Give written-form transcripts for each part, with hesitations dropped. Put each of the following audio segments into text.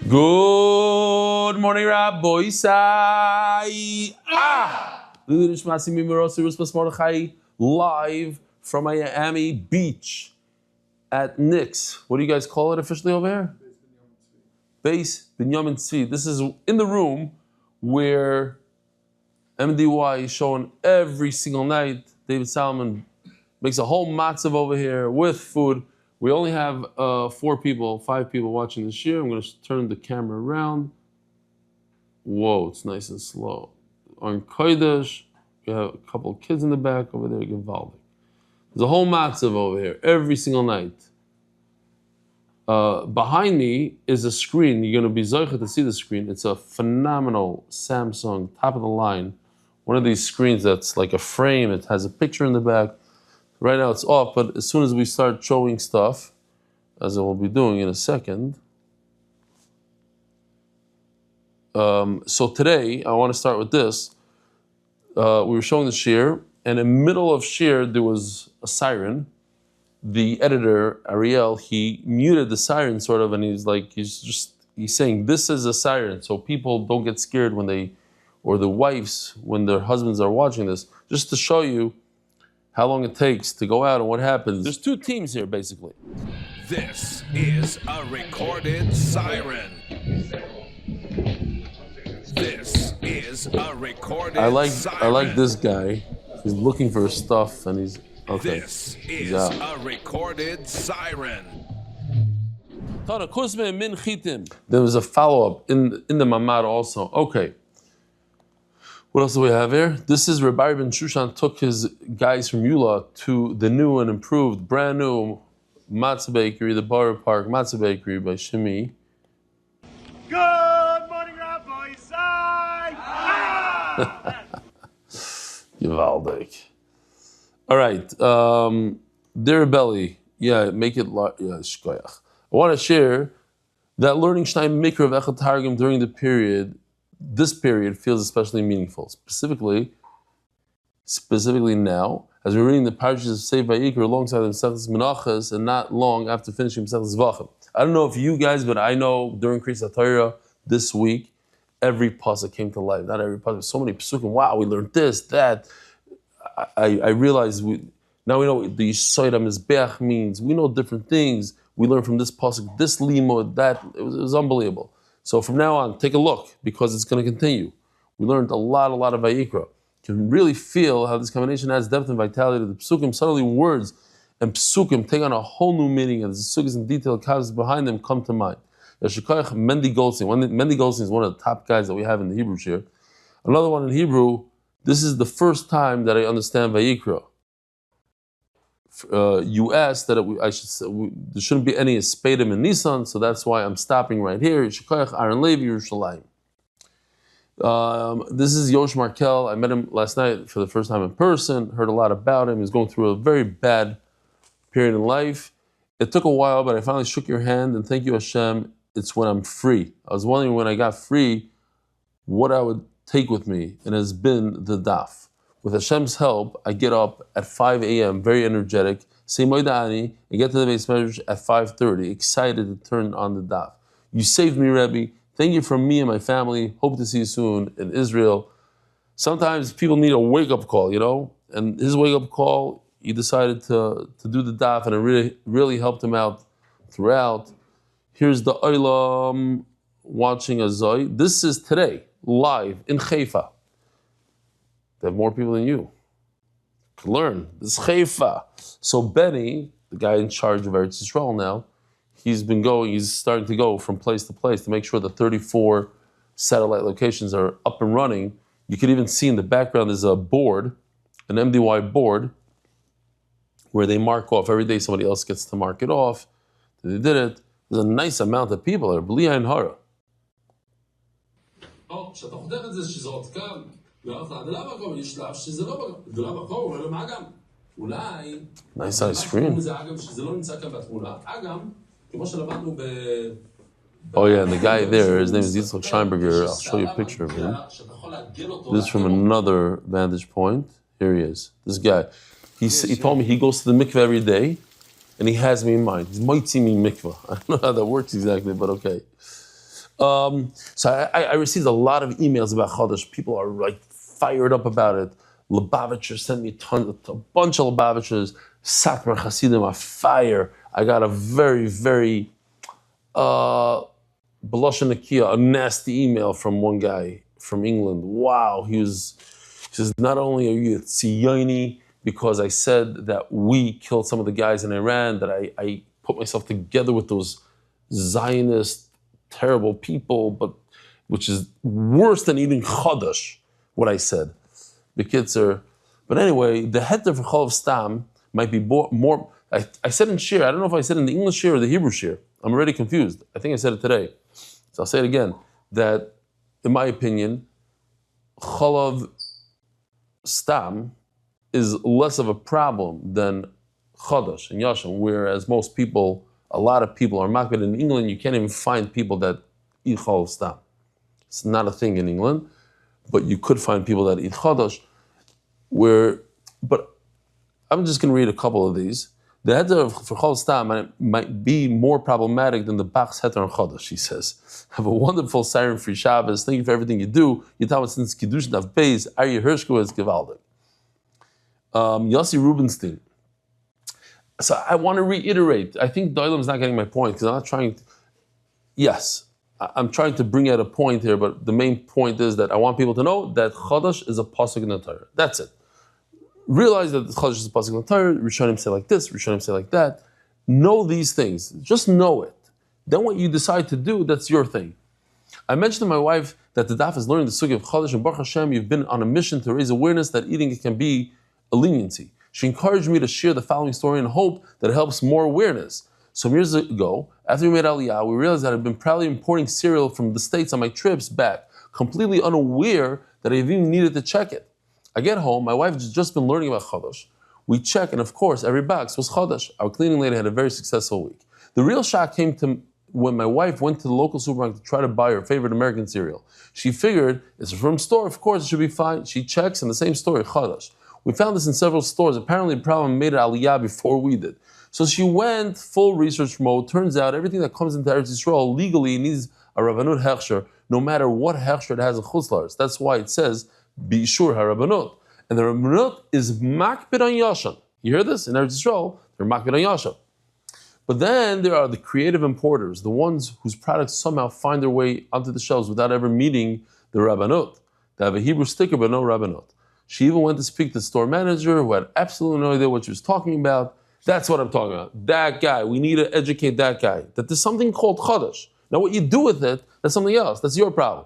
Good morning, Rabbi Isai. Live from Miami Beach at Nick's. What do you guys call it officially over here? Base Binyamin Tzvi. This is in the room where MDY is shown every single night. David Salmon makes a whole matzav over here with food. We only have 5 people watching this year. I'm going to turn the camera around. Whoa, it's nice and slow. On Kodesh, we have a couple of kids in the back over there. Givaldic. There's a whole matzav over here every single night. Behind me is a screen. You're going to be zoichet to see the screen. It's a phenomenal Samsung, top of the line. One of these screens that's like a frame. It has a picture in the back. Right now it's off, but as soon as we start showing stuff, as I will be doing in a second. So today, I want to start with this. We were showing the shir, and in the middle of shir, there was a siren. The editor, Ariel, he muted the siren sort of, and he's saying, this is a siren, so people don't get scared when or the wives, when their husbands are watching this, just to show you how long it takes to go out and what happens. There's 2 teams here, basically. This is a recorded siren. This is a recorded siren. I like this guy. He's looking for stuff, and he's okay. This is a recorded siren. There was a follow-up in the mamad also. Okay. What else do we have here? This is Rabbi Ben Shushan took his guys from Eula to the new and improved, brand new Matzah Bakery, the Borough Park Matzah Bakery by Shimi. Good morning, Rabbi Isai! Givaldic. All right. Dear Belly, yeah, make it shkoyach. I want to share that learning Shnai Mikra of Echad Targum during this period feels especially meaningful. Specifically now, as we're reading the parashas of Seif Vayikra alongside the Menachos Menachos, and not long after finishing Menachos Zvachim. I don't know if you guys, but I know during Kriyas HaTorah this week, every pasuk came to life. Not every pasuk, so many pasukim. Wow, we learned this, that. I realized now we know what the Yisayid HaMizbeach means. We know different things. We learned from this pasuk, this limud, that. It was unbelievable. So from now on, take a look, because it's going to continue. We learned a lot of Vayikra. You can really feel how this combination adds depth and vitality to the psukim. Suddenly words and psukim take on a whole new meaning, and the sugis and detailed causes behind them come to mind. Mendy Goldstein. Mendy Goldstein is one of the top guys that we have in the Hebrew shir. Another one in Hebrew, this is the first time that I understand Vayikra. You asked that there shouldn't be any Espedim in Nisan, so that's why I'm stopping right here. Shikoyach Aaron Levi Yerushalayim. This is Yosh Markel. I met him last night for the first time in person, heard a lot about him. He's going through a very bad period in life. It took a while, but I finally shook your hand, and thank you, Hashem. It's when I'm free. I was wondering when I got free, what I would take with me, and it has been the daf. With Hashem's help, I get up at 5 a.m., very energetic, say Moidani, and get to the base measure at 5:30, excited to turn on the daf. You saved me, Rebbe. Thank you from me and my family. Hope to see you soon in Israel. Sometimes people need a wake-up call, and his wake-up call, he decided to do the daf, and it really helped him out throughout. Here's the Olam watching a Zoy. This is today, live in Haifa. They have more people than you. Can learn. This is Haifa. So Benny, the guy in charge of Eretz Yisrael now, he's starting to go from place to place to make sure the 34 satellite locations are up and running. You can even see in the background there's a board, an MDY board, where they mark off. Every day somebody else gets to mark it off. They did it. There's a nice amount of people there. B'li Ayin Hara. Nice size screen. Oh yeah, and the guy there, his name is Yitzchak Scheinberger. I'll show you a picture of him. This is from another vantage point. Here he is. This guy. He told me he goes to the mikveh every day, and he has me in mind. He's moitzi me mikveh. I don't know how that works exactly, but okay. So I received a lot of emails about Chodesh. People are like fired up about it. Lubavitcher sent me a bunch of Lubavitchers. Satmar Hasidim are fire. I got a very, very B'lashon Nakia, a nasty email from one guy from England. Wow, he says, not only are you a Tziyoni because I said that we killed some of the guys in Iran, that I put myself together with those Zionist, terrible people, but which is worse than eating Chodesh, what I said. The kids are, but anyway, the heter for Chol of Stam might be more I said in Shir, I don't know if I said in the English Shir or the Hebrew Shir. I'm already confused. I think I said it today. So I'll say it again, that in my opinion, Chol of Stam is less of a problem than Chodesh and Yashim, whereas most people, a lot of people are makbid. In England, you can't even find people that eat Chol of Stam. It's not a thing in England, but you could find people that eat Chodesh, but I'm just going to read a couple of these. The heter for Chol Stam might be more problematic than the Bach's heter on Chodesh, he says. Have a wonderful siren-free Shabbos. Thank you for everything you do. You tell me since Kiddush Daf Beis, Ariel Hirschko is gewaldig. Yossi Rubinstein. So I want to reiterate. I think Doilam is not getting my point because I'm not trying to. Yes, I'm trying to bring out a point here, but the main point is that I want people to know that Chodesh is a pasuk in the Torah. That's it. Realize that Chodesh is a pasuk in the Torah. Rishonim say like this, Rishonim say like that. Know these things. Just know it. Then what you decide to do, that's your thing. I mentioned to my wife that the daf is learning the sugi of Chodesh, and Baruch Hashem, you've been on a mission to raise awareness that eating it can be a leniency. She encouraged me to share the following story and hope that it helps more awareness. Some years ago, after we made Aliyah, we realized that I'd been proudly importing cereal from the States on my trips back, completely unaware that I even needed to check it. I get home, my wife has just been learning about Chodesh. We check, and of course, every box was Chodesh. Our cleaning lady had a very successful week. The real shock came to when my wife went to the local supermarket to try to buy her favorite American cereal. She figured, it's a from store, of course it should be fine. She checks, and the same story, Chodesh. We found this in several stores. Apparently the problem made it Aliyah before we did. So she went full research mode. Turns out everything that comes into Eretz Yisrael legally needs a Rabbanut Hechsher, no matter what Hechsher it has in Chutz La'aretz. That's why it says, be sure HaRabbanut. And the Rabbanut is makbid on Yashan. You hear this? In Eretz Yisrael, they're makbid on Yashan. But then there are the creative importers, the ones whose products somehow find their way onto the shelves without ever meeting the Rabbanut. They have a Hebrew sticker, but no Rabbanut. She even went to speak to the store manager who had absolutely no idea what she was talking about. That's what I'm talking about. That guy. We need to educate that guy. That there's something called Chodesh. Now what you do with it, that's something else. That's your problem.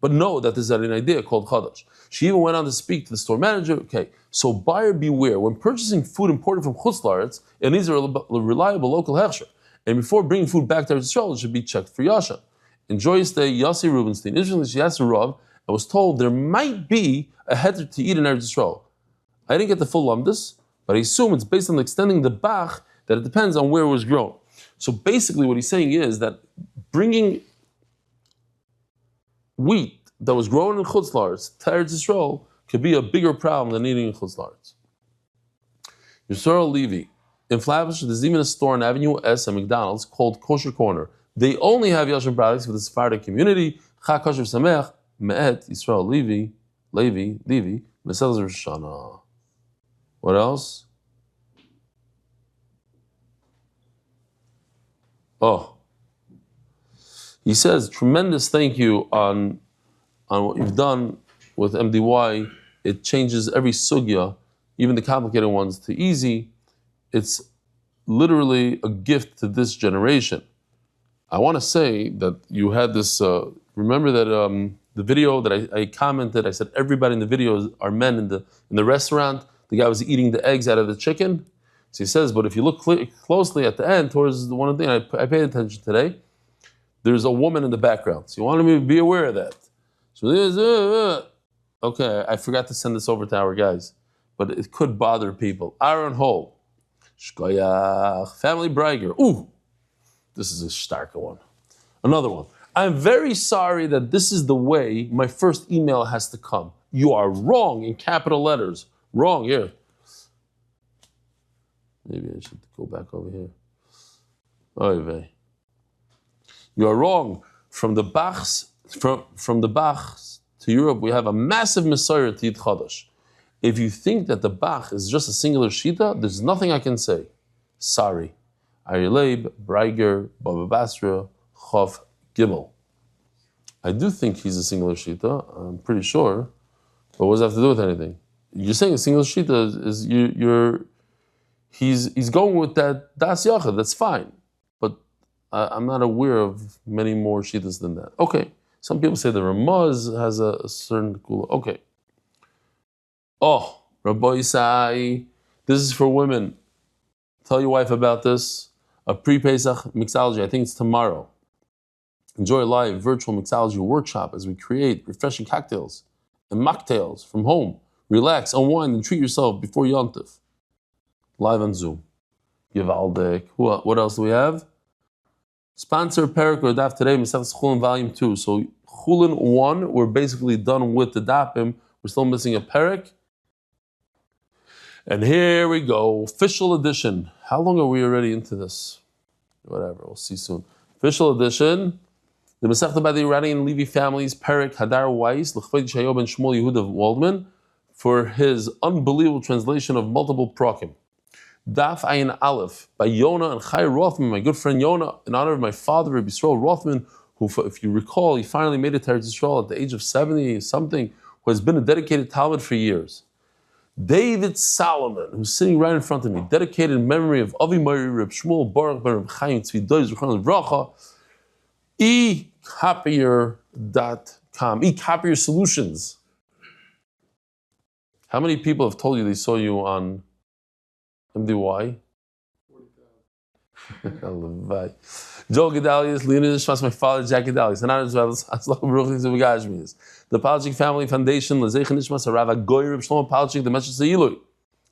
But know that there's an idea called Chodesh. She even went on to speak to the store manager. Okay, so buyer beware. When purchasing food imported from Chutz La'aretz, it needs a reliable local hechsher. And before bringing food back to Israel, it should be checked for Yasha. Enjoy your stay, Yossi Rubinstein. Interestingly, she asked the Rav and was told there might be a heter to eat in Eretz Yisrael. I didn't get the full lumdus, but I assume it's based on extending the bach that it depends on where it was grown. So basically what he's saying is that bringing wheat that was grown in Chutz La'aretz to Eretz Yisrael could be a bigger problem than eating in Chutz La'aretz. Yisrael Levi. In Flatbush, there's even a store on Avenue S at McDonald's called Kosher Corner. They only have Yashin products for the Sephardic community. Chag Kosher Sameach, Me'et, Yisrael Levi, Mesel Rosh Hashanah. What else? Oh. He says, tremendous thank you on what you've done with MDY. It changes every sugya, even the complicated ones, to easy. It's literally a gift to this generation. I want to say that you had this, remember that the video that I commented, I said everybody in the video are men in the restaurant. The guy was eating the eggs out of the chicken. So he says, but if you look closely at the end, towards the one thing I paid attention today, there's a woman in the background. So you want me to be aware of that. So there's, okay, I forgot to send this over to our guys, but it could bother people. Aaron Hole, Shkoyach, Family Briger. Ooh, this is a starker one. Another one. I'm very sorry that this is the way my first email has to come. You are wrong in capital letters. Wrong here. Maybe I should go back over here. Oy vey. You are wrong. from the Bachs to Europe, we have a massive Messiah to Yid Chadash. If you think that the Bach is just a singular Shita, there's nothing I can say. Sorry. Ariel, Breiger, Baba Basra, Chav Gimel. I do think he's a singular Shita, I'm pretty sure. But what does that have to do with anything? You're saying a single Shita is he's going with that Das Yachad, that's fine. But I'm not aware of many more Shitas than that. Okay. Some people say the Ramaz has a certain kula. Okay. Oh, Rabbi Isai, this is for women. Tell your wife about this. A pre-Pesach mixology, I think it's tomorrow. Enjoy a live virtual mixology workshop as we create refreshing cocktails and mocktails from home. Relax, unwind, and treat yourself before Yom Tov. Live on Zoom. Givaldik. What else do we have? Sponsor Perik or Daf today, Menachos Chulin Volume 2. So Chulin 1, we're basically done with the Dapim. We're still missing a Perik. And here we go, official edition. How long are we already into this? Whatever, we'll see soon. Official edition. The Masechta by the Iranian Levi families, Perik Hadar Weiss, L'chved Shayob and Shmuel Yehuda Waldman, for his unbelievable translation of multiple prokim. Daf Ayin Aleph by Yonah and Chai Rothman, my good friend Yonah, in honor of my father, Rabbi Yisrael Rothman, who, if you recall, he finally made it to Eretz Yisrael at the age of 70 something, who has been a dedicated Talmud for years. David Solomon, who's sitting right in front of me, dedicated in memory of Avi Mori, Reb Shmuel Baruch ben Reb Chaim Tzvi Doiz Rechon Livracha, ecopier.com, eCopier Solutions. How many people have told you they saw you on MDY? 40,000. Joel Gedalius, Leonidas Shmas, my father, Jack Gedalius, and the Palachik Family Foundation, Lezech Nishmas, Rav Agoy, Reb Shlomo Palachik, the Meshach Seilui.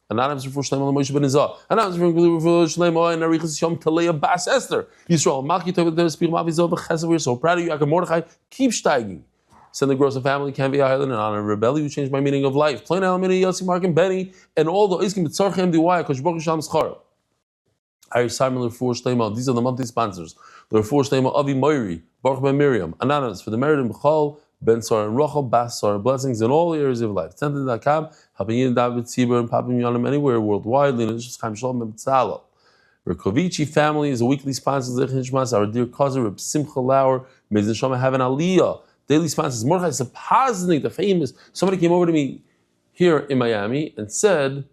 Anonymous for Shlomo Moshe Ben Izah. Anonymous for Shlomo and Arichas Yom Talea Bas Esther. Yisrael, Malki Tov, the Spirit of Avizov, Chesed, we're so proud of you. Yaakov Mordechai, keep steiging. Send the Gross family, Canvey Island, and honor Rebelli, who changed my meaning of life. Plain Alamini, Yossi, Mark, and Benny, and all the Iskim B'tzarchem MDY, Kosh Baruch Shalom Schar. These are the monthly sponsors. The Refuah Shlema Avi Moiri, Baruch Ben Miriam, Anonymous for the merit in B'chal, Ben Sar and Rachel, Bas Sar, blessings in all areas of life. Tented.com, helping you David Tzibur and Papim Yonim anywhere worldwide. Leonidas Chaim Shalom Ben B'tzala. Rekovici family is a weekly sponsor. Our dear cousin Reb Simcha Lauer, may the Neshama have an aliyah. Daily sponsors Mordechai Sapaznik, the famous. Somebody came over to me here in Miami and said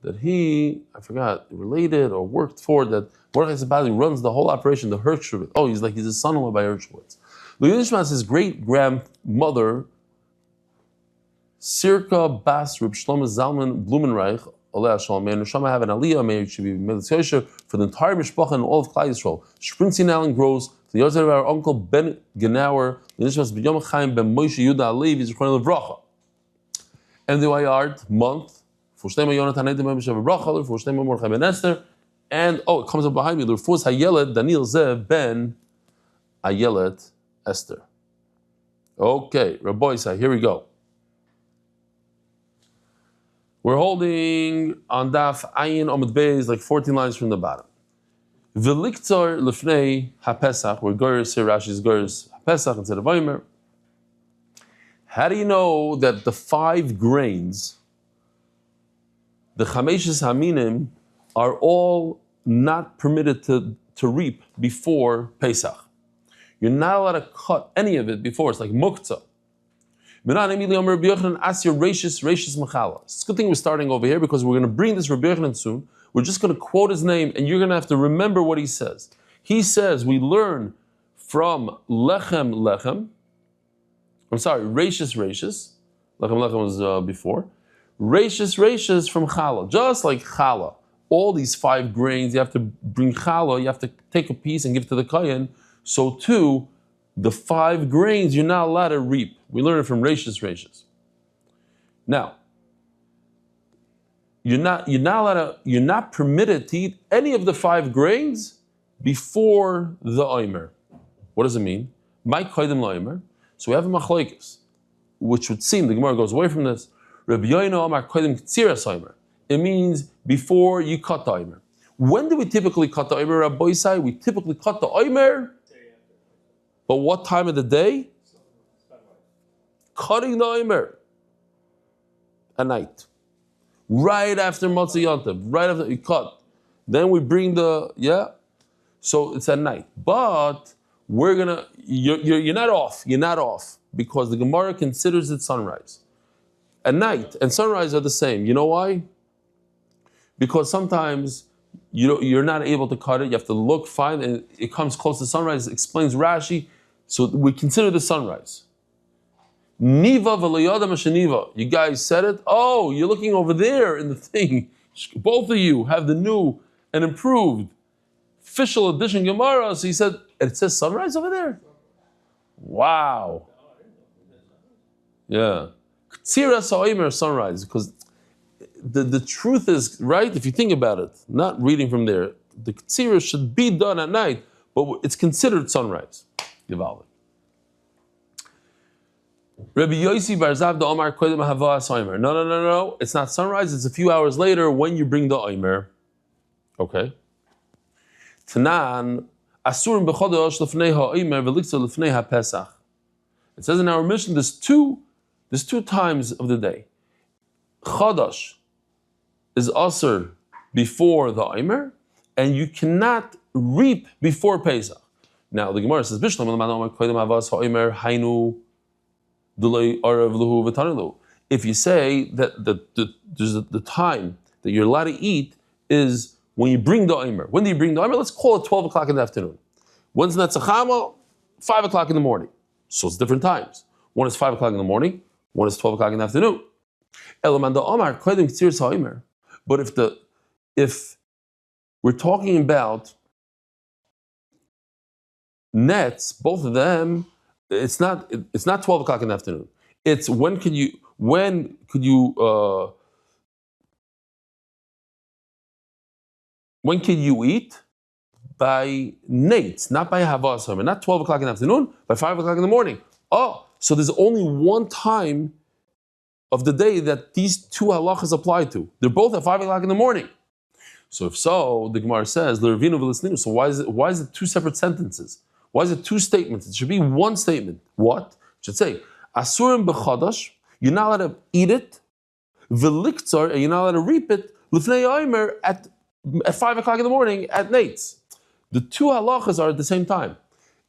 that he, I forgot, related or worked for that. Mordechai Sapaznik runs the whole operation, the Hershowitz. Oh, he's a son-in-law by Hershowitz. Leonishmas, his great-grandmother, Sirka Bas Reb Shlomo Zalman Blumenreich, Aleh Shalom, may Neshama have an aliyah, may it should be Melitz for the entire Mishpacha and all of Klal Yisrael. Sprintzin Allen grows to the Yosef of our uncle Ben Genauer, Leonishmas B'Yom Chaim Ben Moshe Yuda Alevi, Zichron Levracha. MDY Art month for Shlema Yonatan Edim Moshe Bracha, for Shlema Mordechai Ben Esther, and it comes up behind me. The Refuah Hayelet Daniel Zev Ben Ayelet Esther. Okay, Rabbi Isai, here we go. We're holding on Daf Ayin Omid Beis, like 14 lines from the bottom. V'liktzor lefnei haPesach, where Goyers here, Rashi's Goyers haPesach instead of Omer. How do you know that the 5 grains, the Chameshes Haminim, are all not permitted to reap before Pesach? You're not allowed to cut any of it before. It's like muktzah. It's a good thing we're starting over here because we're going to bring this Rabbi Yochanan soon. We're just going to quote his name and you're going to have to remember what he says. He says we learn from Lechem Lechem. I'm sorry, Reishis Reishis. Lechem Lechem was before. Reishis Reishis from Challah. Just like Challah. All these 5 grains, you have to bring Challah, you have to take a piece and give to the Kohen. So too, the 5 grains you're not allowed to reap. We learn it from Reishis Reishis. Now, you're not permitted to eat any of the 5 grains before the Omer. What does it mean? My koydem l'Omer. So we have a machlokes, which would seem the Gemara goes away from this. Rabbi Yoino Amar koydem k'tziras Omer. It means before you cut the Omer. When do we typically cut the Omer, Rabbi Isai? We typically cut the Omer But what time of the day? Cutting the omer at night. Right after Matzah Yontav, right after you cut. Then we bring so it's at night. But you're not off, because the Gemara considers it sunrise. At night and sunrise are the same. You know why? Because sometimes you're not able to cut it. You have to look, find, and it comes close to sunrise. It explains Rashi. So we consider the sunrise. Niva v'loyada mashaniva. You guys said it. Oh, you're looking over there in the thing. Both of you have the new and improved official edition Gemara. So he said, it says sunrise over there. Wow. Yeah. Ktsira sa'omer, sunrise, because the truth is, right, if you think about it, not reading from there, the ktsira should be done at night, but it's considered sunrise. Givaldi. Rabbi Yossi bar Zavda Omar Kodem Hava Soimer. No. It's not sunrise. It's a few hours later when you bring the omer. Okay. Tanan Asurim b'chodosh lefnei ha'omer v'liktzah lefnei ha'pesach. It says in our mission there's two times of the day. Chodosh is asur before the omer, and you cannot reap before Pesach. Now the Gemara says Bishlam Omar Kodem Hava Soimer Hainu. If you say that the time that you're allowed to eat is when you bring the omer. When do you bring the omer? Let's call it 12 o'clock in the afternoon. When's Netzachama? 5 o'clock in the morning. So it's different times. One is 5 o'clock in the morning, one is 12 o'clock in the afternoon. But if we're talking about nets, both of them, it's not 12 o'clock in the afternoon. It's when could you eat? By nates, not by havas, not 12 o'clock in the afternoon, by 5 o'clock in the morning. Oh, so there's only one time of the day that these two halachas apply to. They're both at 5 o'clock in the morning. So if so, the Gemara says, so why is it two separate sentences? Why is it two statements? It should be one statement. What? It should say, Asurim b'chodosh, you're not allowed to eat it, v'liktzar, and you're not allowed to reap it, l'fnei omer, at 5 o'clock in the morning, at nates. The two halachas are at the same time.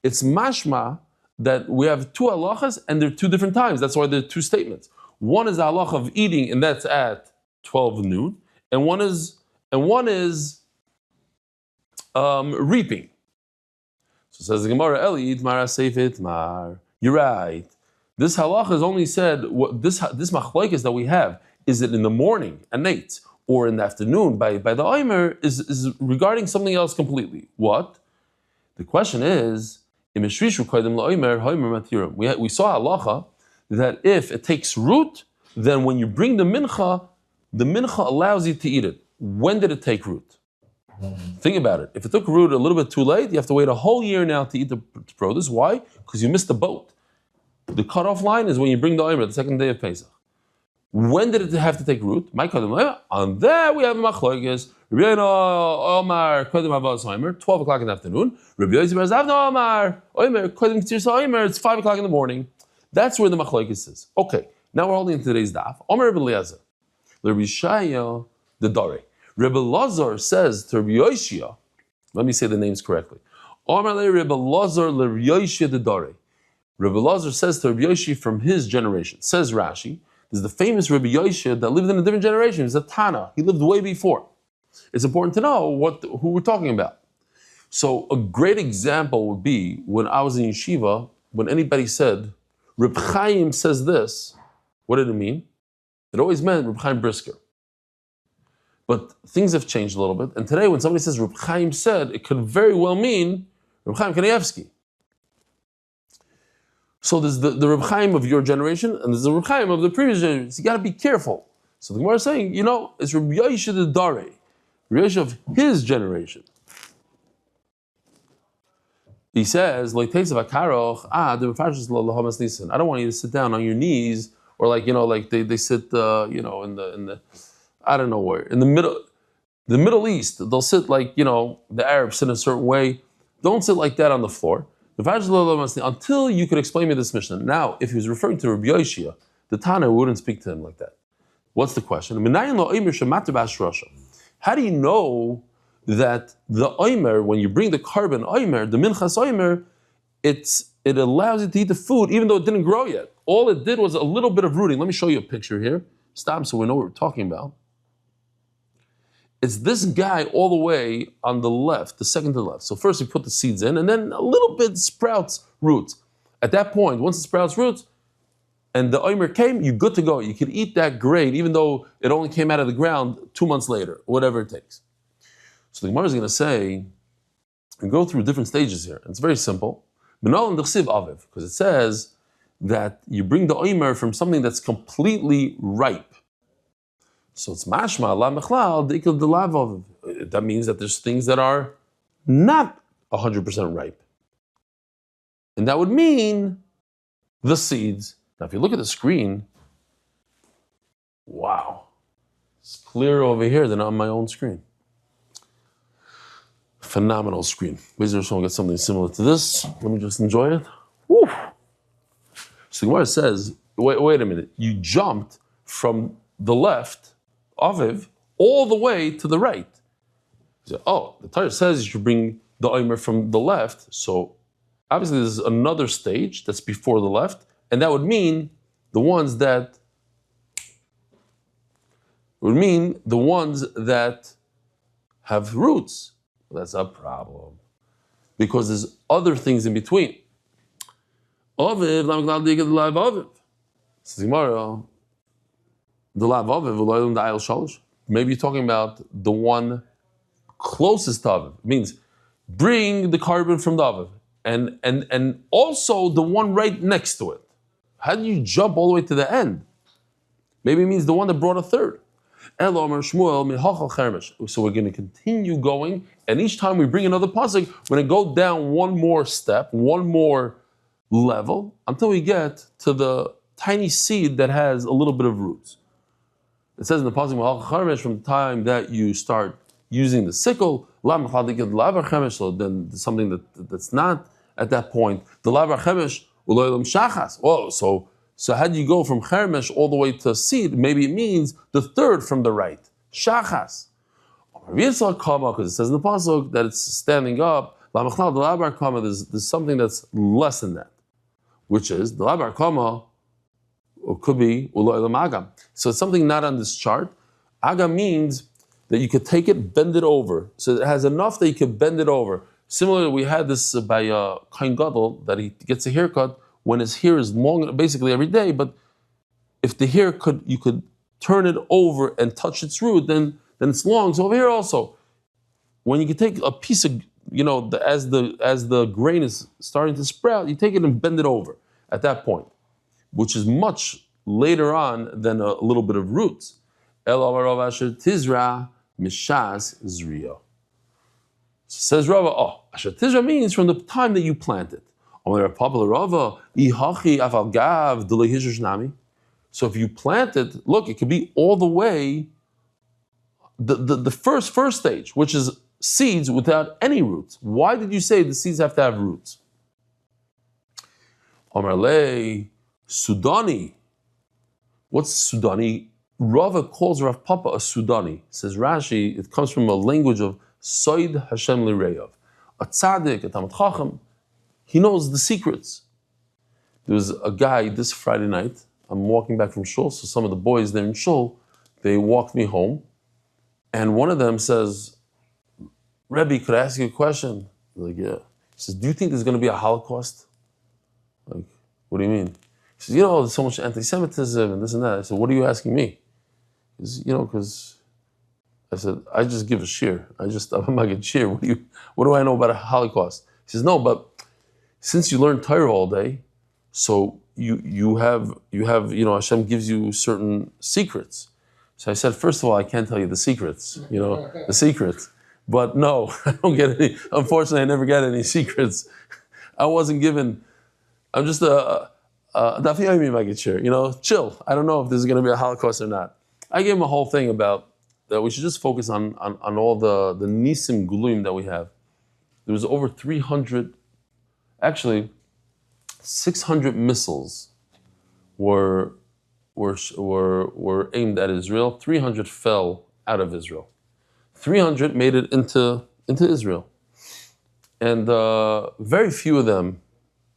It's mashma that we have two halachas, and they're two different times. That's why there are two statements. One is the halacha of eating, and that's at 12 noon, and one is reaping. So says the Gemara, Eli, Itmar Seifit Mar. You're right. This halacha is only said, this machlokes that we have, is it in the morning, at night, or in the afternoon, by the omer, is regarding something else completely. What? The question is, we saw halacha, that if it takes root, then when you bring the mincha allows you to eat it. When did it take root? Think about it. If it took root a little bit too late, you have to wait a whole year now to eat the produce. Why? Because you missed the boat. The cutoff line is when you bring the omer, the second day of Pesach. When did it have to take root? On there we have machlokes. 12 o'clock in the afternoon. It's 5 o'clock in the morning. That's where the machlokes is. Okay, now we're holding today's daf. Omer Rebbe Eliezer, Rebbe Shaya the Dore. Rebbe Lazar says to Rebbe Yoshia, let me say the names correctly. Omer Rebbe Lazar Rebbe Yoshia the Dore. Rebbe Lazar says to Rebbe Yoshia from his generation. Says Rashi, there's the famous Rebbe Yoshia that lived in a different generation. He's a Tana. He lived way before. It's important to know who we're talking about. So a great example would be when I was in yeshiva, when anybody said, Reb Chaim says this, what did it mean? It always meant Reb Chaim Brisker. But things have changed a little bit, and today when somebody says Reb Chaim said, it could very well mean Reb Chaim Kanievsky. So there's the Reb Chaim of your generation, and there's the Reb Chaim of the previous generation. So you got to be careful. So the Gemara is saying, it's Reb Yoshia the Dare, Reb Yoshia of his generation. He says, I don't want you to sit down on your knees, or they sit, in the I don't know where, in the Middle East, they'll sit the Arabs sit in a certain way. Don't sit like that on the floor. Until you could explain me this Mishnah. Now, if he was referring to Rabbi Yoshia, the Tana wouldn't speak to him like that. What's the question? How do you know that the oimer, when you bring the carbon oimer, the minchas oimer, it allows it to eat the food even though it didn't grow yet? All it did was a little bit of rooting. Let me show you a picture here. Stop so we know what we're talking about. It's this guy all the way on the left, the second to the left. So first you put the seeds in and then a little bit sprouts roots. At that point, once it sprouts roots and the oimer came, you're good to go. You can eat that grain even though it only came out of the ground 2 months later, whatever it takes. So the Gemara is going to say, and go through different stages here. It's very simple. Because it says that you bring the oimer from something that's completely ripe. So it's mashma la mechlal deikil delav. That means that there's things that are not 100% ripe, and that would mean the seeds. Now, if you look at the screen, wow, it's clearer over here than on my own screen. Phenomenal screen. Maybe someone get something similar to this. Let me just enjoy it. Woo. So the Gemara says, wait a minute. You jumped from the left, Aviv, all the way to the right. So, the Torah says you should bring the oimer from the left. So obviously there's another stage that's before the left, and that would mean the ones that have roots. Well, that's a problem because there's other things in between. Aviv, Aviv. Says Gemara, the lav aviv, the ayil shalosh. Maybe you're talking about the one closest to aviv. It means bring the carbon from the aviv and also the one right next to it. How do you jump all the way to the end? Maybe it means the one that brought a third. So we're going to continue going, and each time we bring another pasuk, we're going to go down one more step, one more level, until we get to the tiny seed that has a little bit of roots. It says in the pasuk, from the time that you start using the sickle, so then something that's not at that point. The lavar chemesh uloylam shachas. Oh, so how do you go from chermesh all the way to seed? Maybe it means the third from the right, shachas. Because it says in the pasuk that it's standing up. There's something that's less than that, which is the lavar kama. Or could be uloylam agam. So it's something not on this chart. Agam means that you could take it, bend it over. So it has enough that you could bend it over. Similarly, we had this by Kohen Gadol, that he gets a haircut when his hair is long, basically every day. But if the hair you could turn it over and touch its root, then it's long. So over here also, when you can take a piece of, as the grain is starting to sprout, you take it and bend it over at that point, which is much later on than a little bit of roots. Tizra mishas zriya. Says Rava, asher tizra means from the time that you plant it. So if you plant it, look, it could be all the way the first stage, which is seeds without any roots. Why did you say the seeds have to have roots? Amarle Sudani. What's Sudani? Rava calls Rav Papa a Sudani. Says Rashi, it comes from a language of Soid Hashem Lireyav. A tzaddik, a Talmid Chacham, he knows the secrets. There was a guy this Friday night, I'm walking back from shul, so some of the boys there in shul, they walked me home, and one of them says, Rebbe, could I ask you a question? I'm like, yeah. He says, do you think there's going to be a Holocaust? Like, what do you mean? He says, there's so much anti-Semitism and this and that. I said, what are you asking me? He says, because I said, I just give a shir. I'm not getting shir. What do I know about a Holocaust? He says, no, but since you learn Torah all day, so you have Hashem gives you certain secrets. So I said, first of all, I can't tell you the secrets, the secrets. But no, I don't get any. Unfortunately, I never got any secrets. I wasn't given. I'm just a Daf Yomi Magid share, chill. I don't know if this is going to be a Holocaust or not. I gave him a whole thing about that we should just focus on all the Nisim Gluim that we have. There was over 300 Actually, 600 missiles were aimed at Israel. 300 fell out of Israel. 300 made it into Israel, and very few of them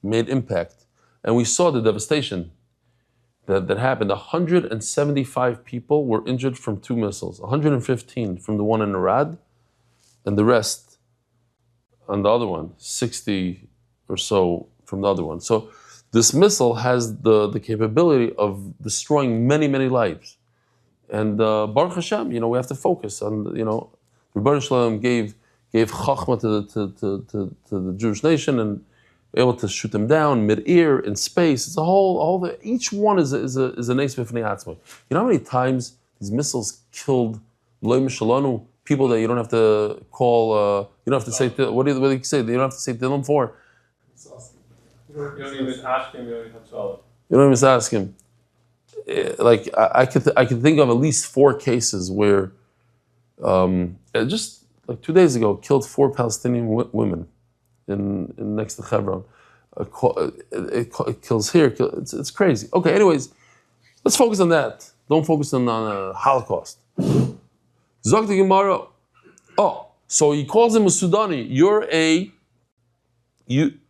made impact. And we saw the devastation that happened. 175 people were injured from 2 missiles. 115 from the one in Arad, and the rest on the other one. 60 or so from the other one. So this missile has the capability of destroying many, many lives. And Baruch Hashem, we have to focus on, Rebbeinu Shalom gave chachma to the Jewish nation and able to shoot them down mid-air, in space. It's each one is a nes b'fnei atzmo. You know how many times these missiles killed Leiba Shalonu, people that you don't have to call, you don't have to say, what do you say? You don't have to say Dillam for. You don't even ask him, you don't even tell him. You don't even ask him. Like I could think of at least 4 cases where just like 2 days ago killed 4 Palestinian women in next to Hebron. It kills here. It's crazy. Okay. Anyways, let's focus on that. Don't focus on Holocaust. Zok the Gemara. Oh, so he calls him a Sudani.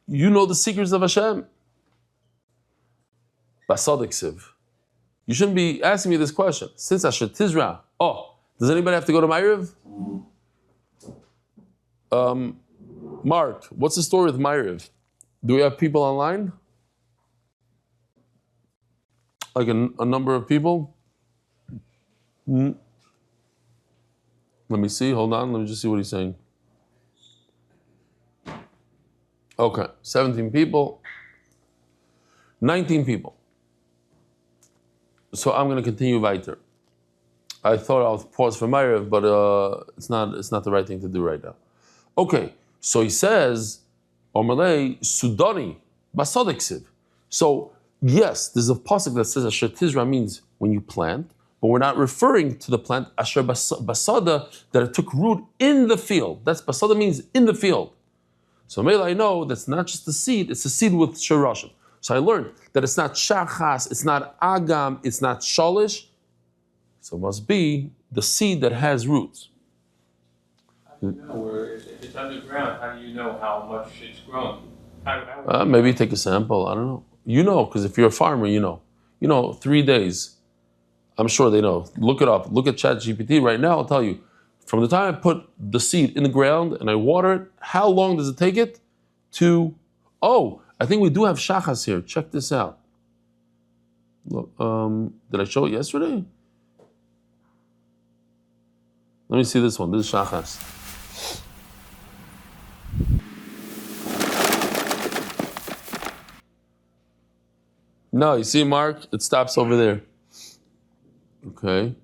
You know the secrets of Hashem. Basadik Siv. You shouldn't be asking me this question. Since Asher Tizra. Oh, does anybody have to go to Ma'ariv? Mark, what's the story with Ma'ariv? Do we have people online? Like a number of people? Let me see. Hold on. Let me just see what he's saying. Okay, 17 people. 19 people. So I'm going to continue weiter. I thought I'll pause for Ma'ariv, but it's not the right thing to do right now. Okay, so he says, Omerlei Sudani Basadik. So yes, there's a pasuk that says Asher Tizra means when you plant, but we're not referring to the plant Asher Basada, that it took root in the field. That's Basada means in the field. So maybe I know that's not just the seed, it's a seed with shirashim. So I learned that it's not shachas, it's not agam, it's not shalish. So it must be the seed that has roots. How do you know if it's underground? How do you know how much it's grown? Maybe take a sample. I don't know. You know, because if you're a farmer, you know. 3 days. I'm sure they know. Look it up. Look at ChatGPT right now. I'll tell you. From the time I put the seed in the ground and I water it, how long does it take it to? Oh, I think we do have shachas here. Check this out. Look, did I show it yesterday? Let me see this one. This is shachas. No, you see, Mark? It stops over there. Okay.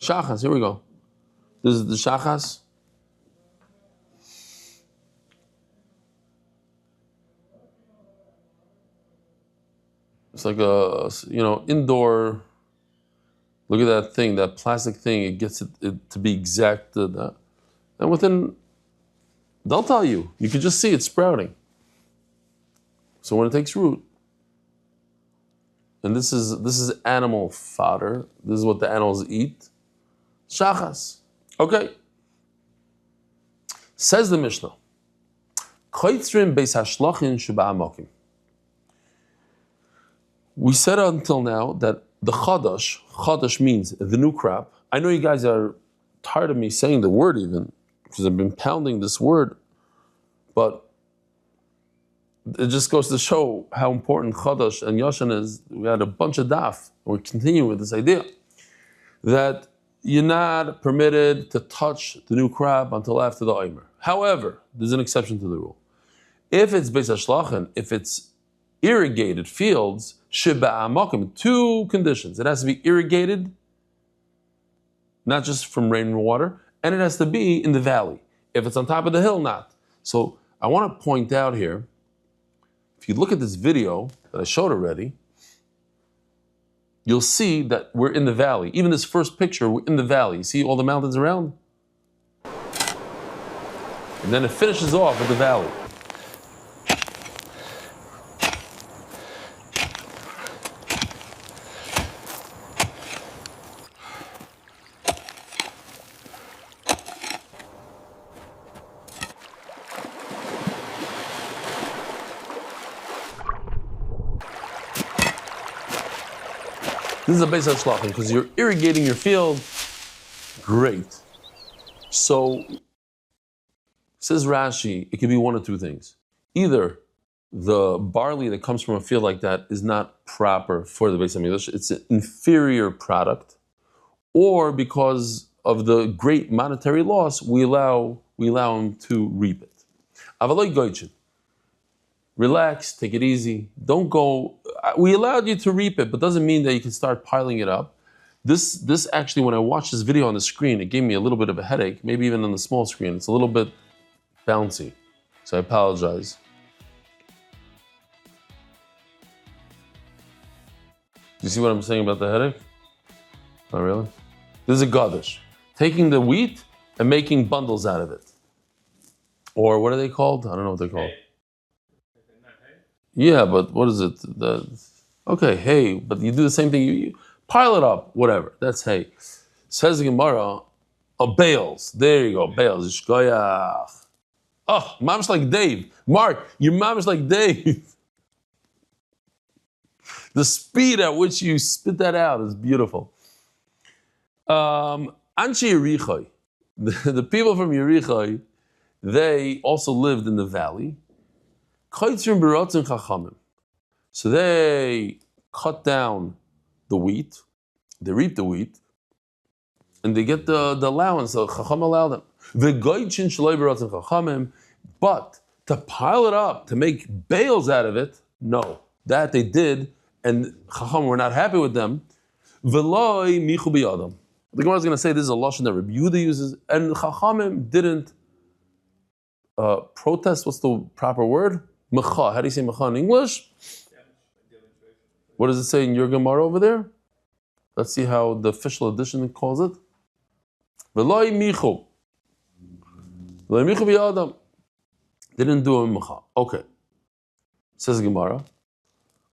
Shachas, here we go. This is the shachas. It's like a, indoor. Look at that thing, that plastic thing. It gets it to be exact. And within, they'll tell you. You can just see it sprouting. So when it takes root, and this is animal fodder. This is what the animals eat. Shachas. Okay. Says the Mishnah. Koitzrim beis hashlachin sheba'amakim. We said until now that the chadash means the new crop. I know you guys are tired of me saying the word even, because I've been pounding this word, but it just goes to show how important chadash and yashan is. We had a bunch of daf. We're continuing with this idea that you're not permitted to touch the new crop until after the Omer. However, there's an exception to the rule. If it's beis hashlachin, if it's irrigated fields, sheba'amakim, 2 conditions. It has to be irrigated, not just from rainwater, and it has to be in the valley. If it's on top of the hill, not. So I want to point out here, if you look at this video that I showed already, you'll see that we're in the valley. Even this first picture, we're in the valley. You see all the mountains around? And then it finishes off with the valley. This is a base of shlachim because you're irrigating your field. Great. So, says Rashi, it could be one of two things. Either the barley that comes from a field like that is not proper for the Beis HaMikdash, it's an inferior product, or because of the great monetary loss, we allow him to reap it. Avaloi goychin. Relax, take it easy. Don't go. We allowed you to reap it, but doesn't mean that you can start piling it up. This actually, when I watched this video on the screen, it gave me a little bit of a headache, maybe even on the small screen. It's a little bit bouncy, so I apologize. Do you see what I'm saying about the headache? Oh, really? This is a gaddish. Taking the wheat and making bundles out of it. Or what are they called? I don't know what they're called. Yeah, but what is it? Okay, hay, but you do the same thing. You pile it up, whatever. That's hay. Says the Gemara, bales. There you go, bales. Shkoyach. Oh, mamish like Dave. Mark, your mamish like Dave. The speed at which you spit that out is beautiful. Anshi Yerichai. The people from Yerichai, they also lived in the valley. So they cut down the wheat, they reap the wheat, and they get the allowance. So Chacham allowed them. But to pile it up, to make bales out of it, no. That they did, and Chacham were not happy with them. The Gemara is going to say this is a lashon that Rabbi Yehuda uses, and Chachamim didn't protest. What's the proper word? Mecha. How do you say mecha in English? What does it say in your Gemara over there? Let's see how the official edition calls it. V'loi michu. V'loi michu b'yadam. They didn't do a mecha. Okay. Says Gemara.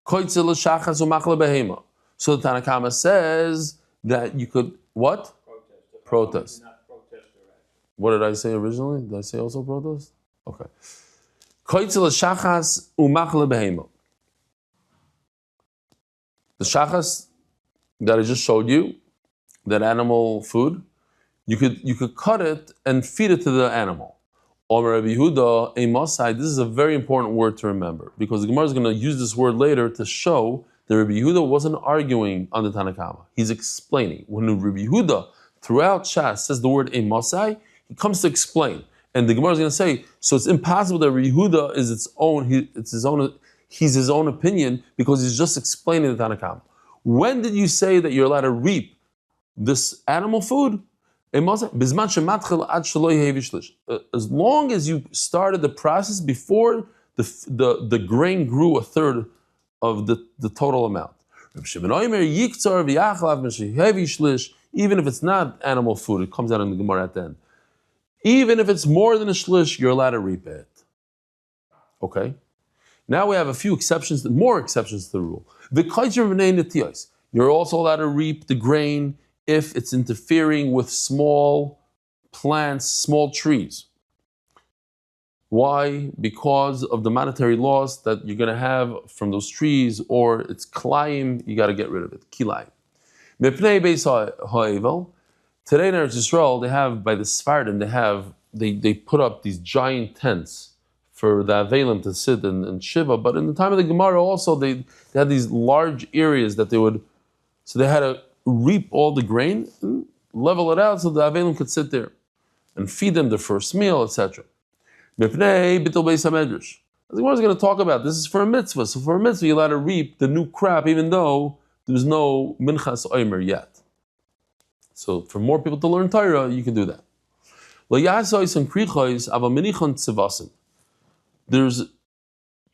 Koitzel l'shachas u'machle behema. So the Tanakama says that you could, what? Protest. What did I say originally? Did I say also protest? Okay. Koitzel l'shachas u'machle behema. The shachas that I just showed you, that animal food, you could cut it and feed it to the animal. Omer Rabbi Yehuda, a Masai, this is a very important word to remember, because the Gemara is going to use this word later to show that Rabbi Yehuda wasn't arguing on the Tanakama. He's explaining. When Rabbi Yehuda, throughout Shas, says the word a Masai, he comes to explain. And the Gemara is going to say, so it's impossible that Rabbi Yehuda is he's his own opinion, because he's just explaining the Tanakama. When did you say that you're allowed to reap this animal food? As long as you started the process before the grain grew a third of the total amount. Even if it's not animal food, it comes out in the Gemara at the end. Even if it's more than a shlish, you're allowed to reap it. Okay? Now we have a few exceptions, more exceptions to the rule. You're also allowed to reap the grain if it's interfering with small plants, small trees. Why? Because of the monetary loss that you're going to have from those trees, or it's kilayim, you got to get rid of it. Kilayim. Today in Eretz Yisrael, they have, by the Sephardim, they put up these giant tents for the Avelim to sit and Shiva, but in the time of the Gemara also, they had these large areas that so they had to reap all the grain, and level it out so the Avelim could sit there and feed them their first meal, etc. As the Gemara is going to talk about, this is for a mitzvah. So for a mitzvah, you're allowed to reap the new crop, even though there's no minchas omer yet. So for more people to learn Torah, you can do that. There's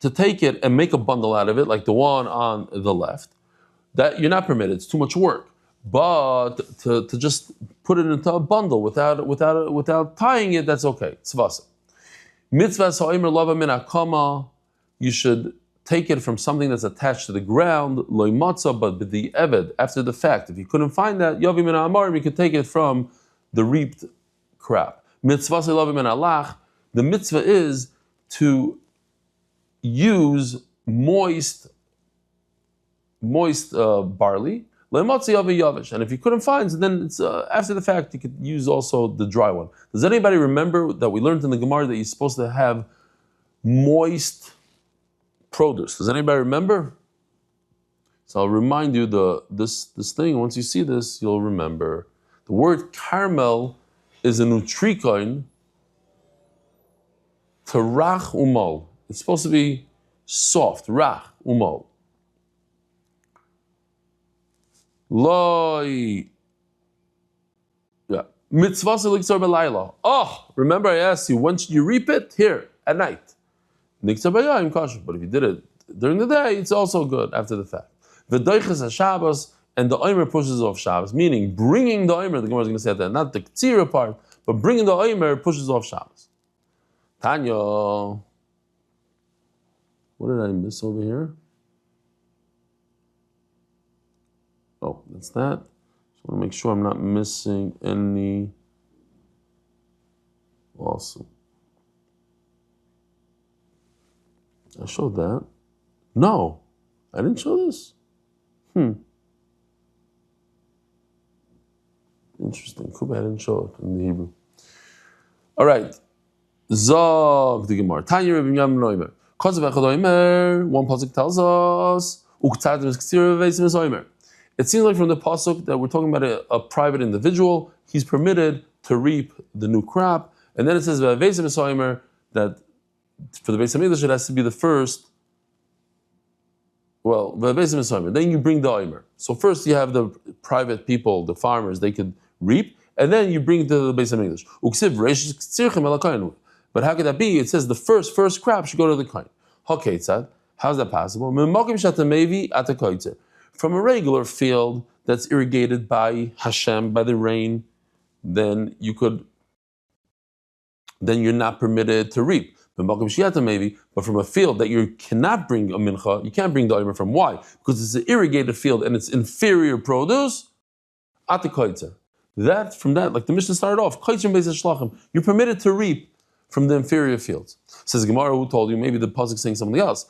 to take it and make a bundle out of it, like the one on the left, that you're not permitted. It's too much work. But to just put it into a bundle without tying it, that's okay. Tzvasim. Mitzvah ha'omer lava min hakama, you should take it from something that's attached to the ground, loy matzah, but the eved, after the fact. If you couldn't find that, yavi min ha'amarim, you could take it from the reaped crop. Mitzvah ha'lava min halach, the mitzvah is to use moist barley, and if you couldn't find it, then it's after the fact you could use also the dry one. Does anybody remember that we learned in the Gemara that you're supposed to have moist produce? Does anybody remember? So I'll remind you this thing. Once you see this, you'll remember. The word carmel is a nutrikoin to rach umal. It's supposed to be soft, rach umal. Loi. Yeah. Mitzvah liksar belayla. Oh, remember I asked you, when should you reap it? Here, at night. Niksar bayayim kosher. But if you did it during the day, it's also good after the fact. V'doiches ha-Shabbos, and the Omer pushes off Shabbos, meaning bringing the Omer, the Gemara is going to say that, not the Ktsira part, but bringing the Omer pushes off Shabbos. Tanya. What did I miss over here? Oh, that's that. Just want to make sure I'm not missing any. Awesome. I showed that. No, I didn't show this. Interesting. Kuba, I didn't show it in the Hebrew. All right. Zog the Gemara. Tanya Rebbe Yam Noimer. Kosev Echad Oimer. One pasuk tells us. Uktzad Misktsir Veisim Es Oimer. It seems like from the pasuk that we're talking about a private individual. He's permitted to reap the new crop, and then it says Veisim Es Oimer that for the Beis Hamikdash it has to be the first. Well, Veisim Es Oimer. Then you bring the Oimer. So first you have the private people, the farmers, they could reap, and then you bring it to the Beis Hamikdash. Uksiv Reish Ktsirchem El HaKohen. But how could that be? It says the first crop should go to the kohen. Haketzad. How's that possible? From a regular field that's irrigated by Hashem, by the rain, then you're not permitted to reap. But from a field that you cannot bring a mincha, you can't bring the omer from. Why? Because it's an irrigated field and it's inferior produce. That from that, like the Mishnah started off, you're permitted to reap from the inferior fields. Says Gemara, who told you? Maybe the pasuk saying something else.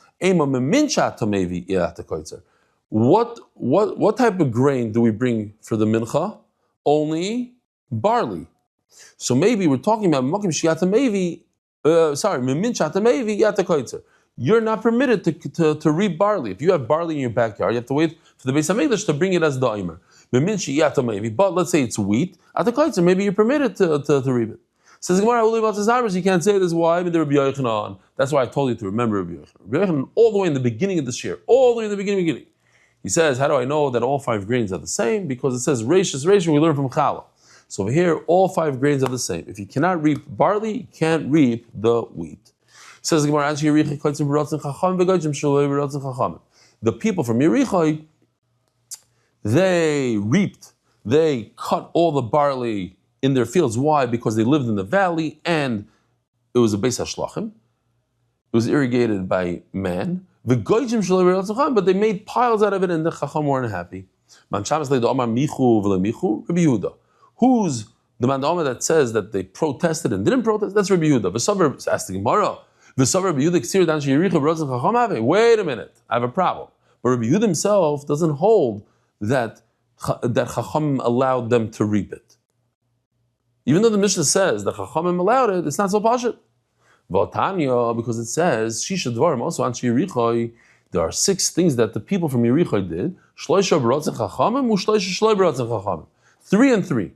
What type of grain do we bring for the mincha? Only barley. So maybe we're talking about makim shiatamevi. Mimin shatamevi yatakoitzer. You're not permitted to reap barley. If you have barley in your backyard, you have to wait for the Beis Hamikdash to bring it as the omer. Mimin shiatamevi. But let's say it's wheat. Atakoitzer. Maybe you're permitted to reap it. Says Gemara, you can't say this. Why? That's why I told you to remember Rabbi Yochanan. Rabbi Yochanan, all the way in the beginning of this year, all the way in the beginning. He says, how do I know that all 5 grains are the same? Because it says Reish, we learn from Chala. So over here, all 5 grains are the same. If you cannot reap barley, you can't reap the wheat. Says Gemara, the people from Yerichai, they cut all the barley in their fields. Why? Because they lived in the valley and it was a Beis HaShlachim. It was irrigated by man. But they made piles out of it and the Chacham weren't happy. Who's the man that says that they protested and didn't protest? That's Rabbi Yehuda. V'savar asked the Gemara. Wait a minute, I have a problem. But Rabbi Yehuda himself doesn't hold that Chacham allowed them to reap it. Even though the Mishnah says that Chachamim allowed it, it's not so pashut. V'atanya, because it says Shisha Dvarim also Anshe Yerichai. There are 6 things that the people from Yerichai did. Shloisha b'ratzin Chachamim, u'shloisha shloi b'ratzin Chachamim. 3 and 3.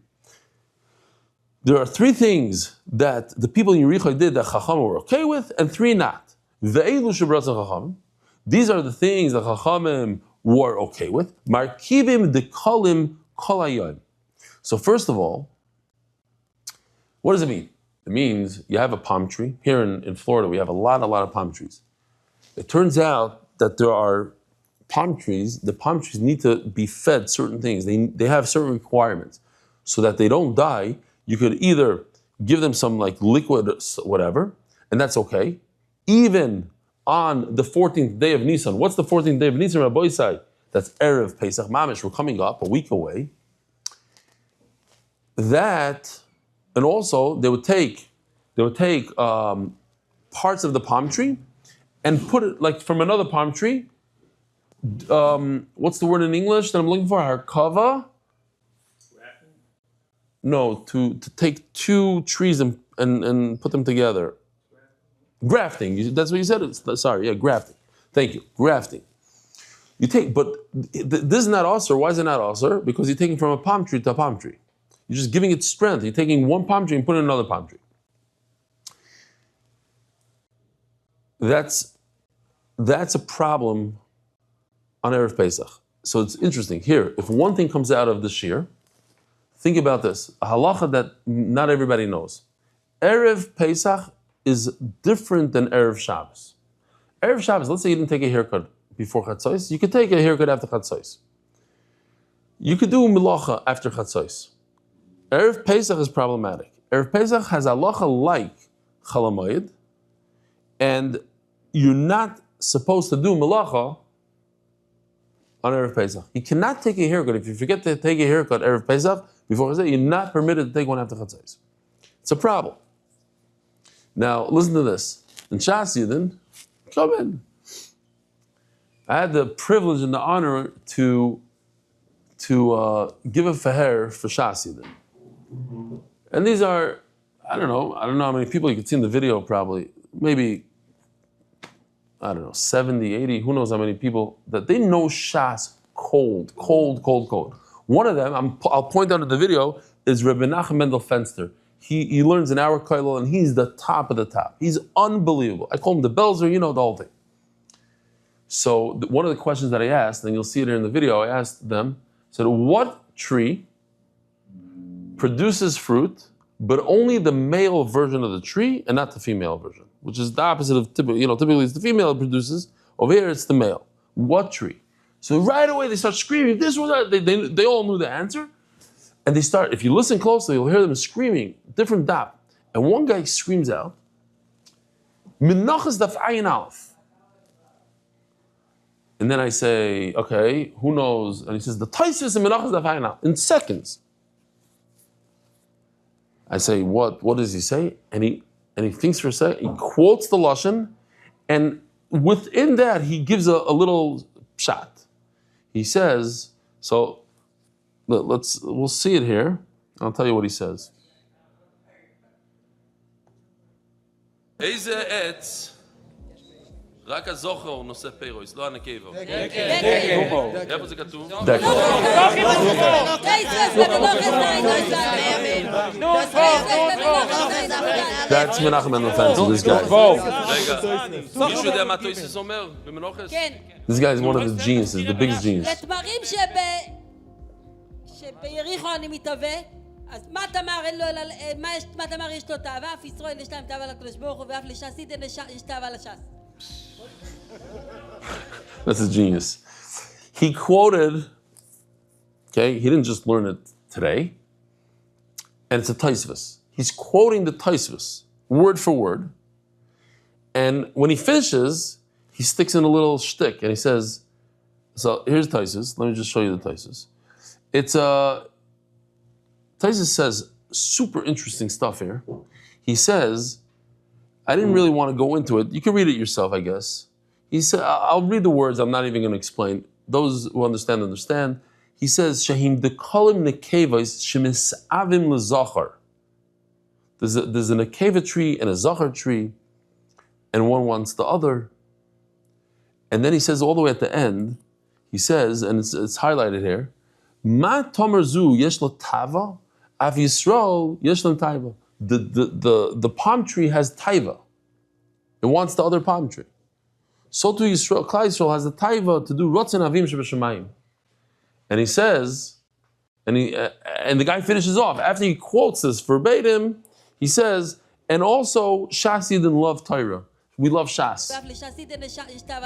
There are 3 things that the people in Yerichai did that Chachamim were okay with, and 3 not. Ve'elu sheb'ratzin Chachamim. These are the things that Chachamim were okay with. Markivim dekalim kol hayom. So first of all, what does it mean? It means you have a palm tree. Here in Florida, we have a lot of palm trees. It turns out that there are palm trees. The palm trees need to be fed certain things. They have certain requirements. So that they don't die, you could either give them some like liquid whatever, and that's okay. Even on the 14th day of Nisan. What's the 14th day of Nisan, Rabbi Isai? That's Erev Pesach Mamish. We're coming up a week away. That, and also they would take parts of the palm tree and put it like from another palm tree. What's the word in English that I'm looking for? Harkava? No, to take two trees and put them together. Grafting. That's what you said. Grafting. Thank you. Grafting. You take, but this is not usher. Why is it not usher? Because you're taking from a palm tree to a palm tree. You're just giving it strength. You're taking one palm tree and putting it in another palm tree. That's a problem on Erev Pesach. So it's interesting. Here, if one thing comes out of the shir, think about this. A halacha that not everybody knows. Erev Pesach is different than Erev Shabbos. Erev Shabbos, let's say you didn't take a haircut before Chatzos, you could take a haircut after Chatzos. You could do Melacha after Chatzos. Erev Pesach is problematic. Erev Pesach has halacha like Chol Hamoed, and you're not supposed to do Melacha on Erev Pesach. You cannot take a haircut. If you forget to take a haircut Erev Pesach before Chatzos, you're not permitted to take one after Chatzos. It's a problem. Now, listen to this. In Shas Yidin, come in. I had the privilege and the honor to give a feher for Shas Yidin. And these are, I don't know how many people you could see in the video probably, maybe, 70, 80, who knows how many people, that they know Shas cold. One of them, I'll point out in the video, is Rebbe Nachum Mendel Fenster. He learns in our kollel, and he's the top of the top. He's unbelievable. I call him the Belzer, the whole thing. So one of the questions that I asked, and you'll see it here in the video, I asked them, said, what tree produces fruit, but only the male version of the tree and not the female version, which is the opposite of typically it's the female that produces. Over here, it's the male. What tree? So right away they start screaming. This was that. They all knew the answer. And they start, if you listen closely, you'll hear them screaming, different dap. And one guy screams out, Menachos daf ayin aleph. And then I say, okay, who knows? And he says, the Taisus and Menachos daf ayin aleph. In seconds. I say, what does he say? And he thinks for a second, he quotes the Lashon, and within that, he gives a little shot. He says, so, we'll see it here. I'll tell you what he says. איזה עץ רק הזוכר נושא פירוס, לא הנקבה. איפה זה כתוב? That's Menachem Mendel Fenster, this guy. רגע, מישהו יודע מה תויסס אומר במנוחס? This guy is one of the geniuses, the biggest genius. לתמרים שביריחו אני מתהווה, אז מה תמר יש לו תאווה, אף ישראל יש להם תאווה לקדוש ברוך הוא, ואף לש"ס עידן יש תאווה לש"ס. That's a genius. He quoted, okay, he didn't just learn it today, and it's a Taisvus. He's quoting the Taisvus, word for word, and when he finishes, he sticks in a little shtick, and he says, so here's Taisvus, let me just show you the Taisvus. It's Taisus says super interesting stuff here. He says, I didn't really want to go into it. You can read it yourself, I guess. He said, I'll read the words. I'm not even going to explain. Those who understand, understand. He says, Shahim dekalim nekevos shemisavim lezachar. There's a nekeva tree and a zachar tree, and one wants the other. And then he says all the way at the end, he says, and it's highlighted here, Ma tomer zu yesh lo tava, av Yisrael yesh lo taiva. The palm tree has taiva. It wants the other palm tree. So too Yisrael, Klal Yisrael has the taiva to do rotzen avim shebeshamayim. And he says, and the guy finishes off after he quotes this verbatim. He says, and also Shas Yidin love Torah. We love Shas.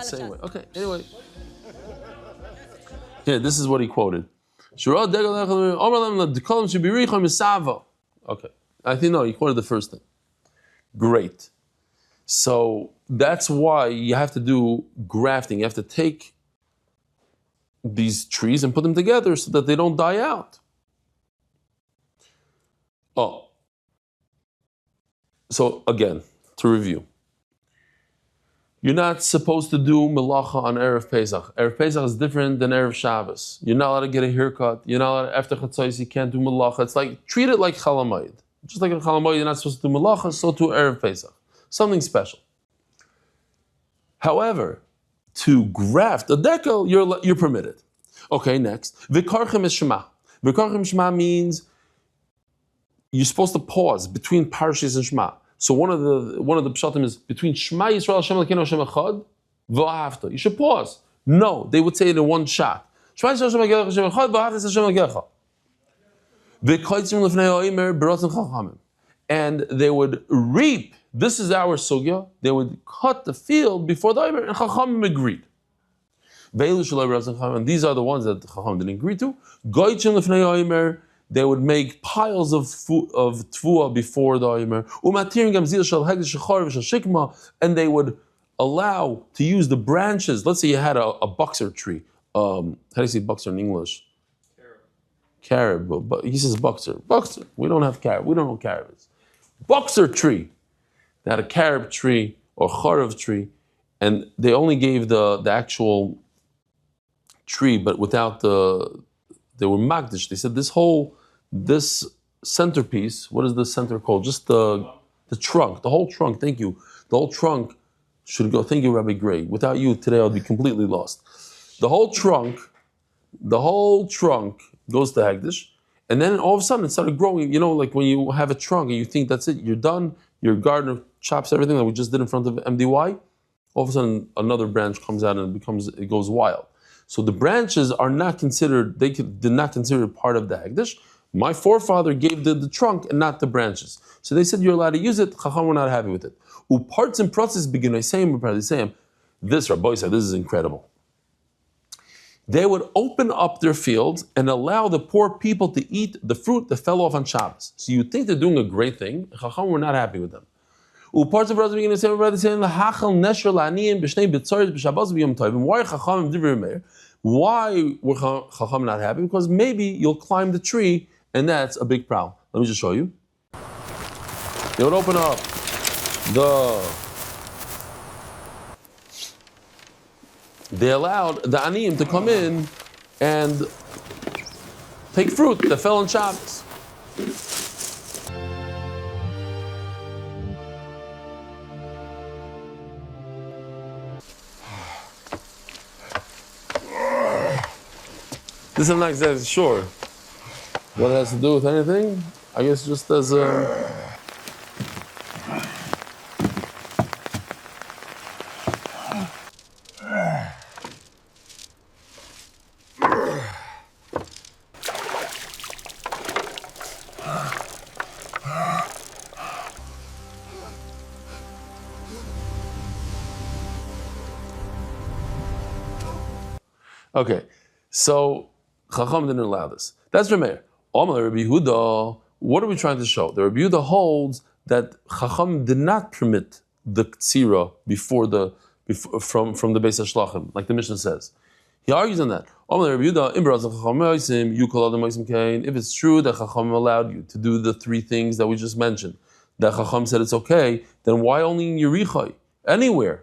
Same way. Okay. Anyway, here this is what he quoted. Okay, I think no, he quoted the first thing. Great. So that's why you have to do grafting. You have to take these trees and put them together so that they don't die out. Oh, so again, to review. You're not supposed to do melacha on Erev Pesach. Erev Pesach is different than Erev Shabbos. You're not allowed to get a haircut. You're not allowed, after Chatzos, you can't do melacha. It's like, treat it like Chalamayid. Just like in Chalamayid, you're not supposed to do melacha, so to Erev Pesach. Something special. However, to graft a dekel, you're permitted. Okay, next. V'karchem is Shema. V'karchem Shema means you're supposed to pause between parshas and Shema. So one of the pshatim is between Shema Yisrael Hashem Elokeinu Hashem Echad v'ahavta. You should pause. No, they would say it in one shot. Shema Yisrael Hashem Elokeinu Hashem Echad v'ahavta Hashem Elokecha. V'koitzim lefnei ha'omer b'rotzen chachamim. And they would reap. This is our sugya. They would cut the field before the omer, and chachamim agreed. And these are the ones that chachamim didn't agree to. Goitzim lefnei ha'omer. They would make piles of tvua before the omer, and they would allow to use the branches. Let's say you had a boxer tree. How do you say boxer in English? Carob. But he says boxer. Boxer. We don't have carob. We don't know carobs. Boxer tree. They had a carob tree or charav tree, and they only gave the actual tree, but without the. They were magdish. They said this centerpiece. What is the center called? Just the trunk, the whole trunk. Thank you. The whole trunk should go. Thank you, Rabbi Gray. Without you today, I'd be completely lost. The whole trunk goes to hagdish, and then all of a sudden it started growing. You know, like when you have a trunk and you think that's it, you're done. Your gardener chops everything that we just did in front of MDY. All of a sudden, another branch comes out and it goes wild. So the branches are not considered, did not consider it part of the Hagdish. My forefather gave the trunk and not the branches. So they said you're allowed to use it, Chacham were not happy with it. Parts and process begin, I say this Rabbi said, this is incredible. They would open up their fields and allow the poor people to eat the fruit that fell off on Shabbos. So you think they're doing a great thing, Chacham were not happy with them. Parts of brothers begin to say, why are Chachamim divrei meir? Why were Chacham not happy? Because maybe you'll climb the tree, and that's a big problem. Let me just show you. They would open up They allowed the aniyim to come in and take fruit that fell on Shabbos. This I'm not exactly sure what it has to do with anything. I guess just as a... Okay, so Chacham didn't allow this. That's Rameir. Omar Rabbi Yehuda, what are we trying to show? The Rabbi Yehuda holds that Chacham did not permit the Ktsira from the Beis HaShlachim, like the Mishnah says. He argues on that. Omar Rabbi Yehuda, if it's true that Chacham allowed you to do the three things that we just mentioned, that Chacham said it's okay, then why only in Yerichai? Anywhere.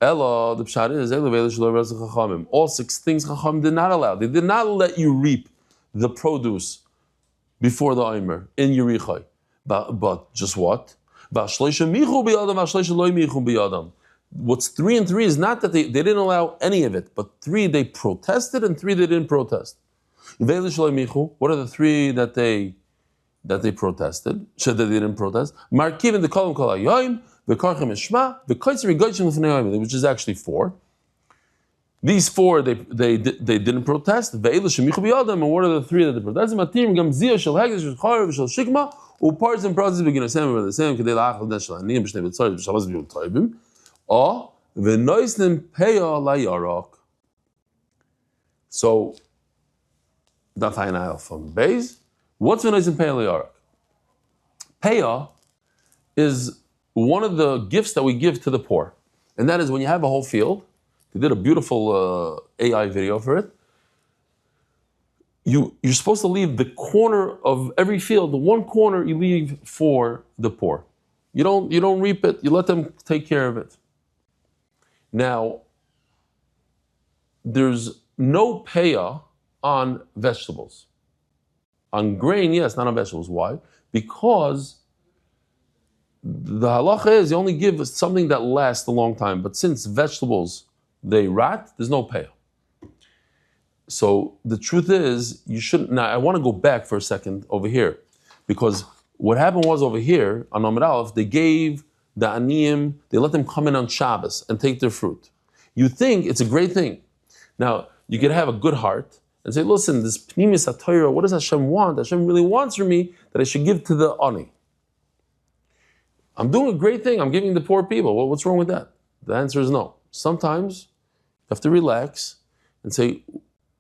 Ella, the pshat is all six things Chacham did not allow. They did not let you reap the produce before the Omer in Yerichai. But just what? What's 3 and 3 is not that they didn't allow any of it, but 3 they protested and 3 they didn't protest. What are the 3 that they protested? That they didn't protest? Markiv and the Kolam Kol HaYoim, V'karchem Eshma, V'koitzer Goychim L'fnei Ha'omer, which is actually 4. These 4 they didn't protest. Ve'elu Shemichu B'yadam, and what are the 3 that they protested? Matim Gam Ziyah Shel Hagdish Shel Charav Shel Shikma, Uparts and process begin to say the same. Kedei La'achal Den Shel Aniyim B'shnei B'tzaris B'Shabbos B'Yom Tovim, or V'noisnim Peya LaYarok. So, Daf Hayinayel from Beis. What's V'noisnim Peya LaYarok? Peya is one of the gifts that we give to the poor. And that is when you have a whole field, they did a beautiful AI video for it. You're supposed to leave the corner of every field, the one corner you leave for the poor. You don't reap it, you let them take care of it. Now, there's no payah on vegetables. On grain, yes, not on vegetables. Why? Because the halacha is you only give something that lasts a long time. But since vegetables, they rot, there's no payah. So the truth is, you shouldn't. Now, I want to go back for a second over here. Because what happened was over here, on Amud Aleph, they gave the aniyim, they let them come in on Shabbos and take their fruit. You think it's a great thing. Now, you could have a good heart and say, listen, this pnimis HaTorah, what does Hashem want? Hashem really wants from me that I should give to the ani. I'm doing a great thing. I'm giving the poor people. Well, what's wrong with that? The answer is no. Sometimes you have to relax and say,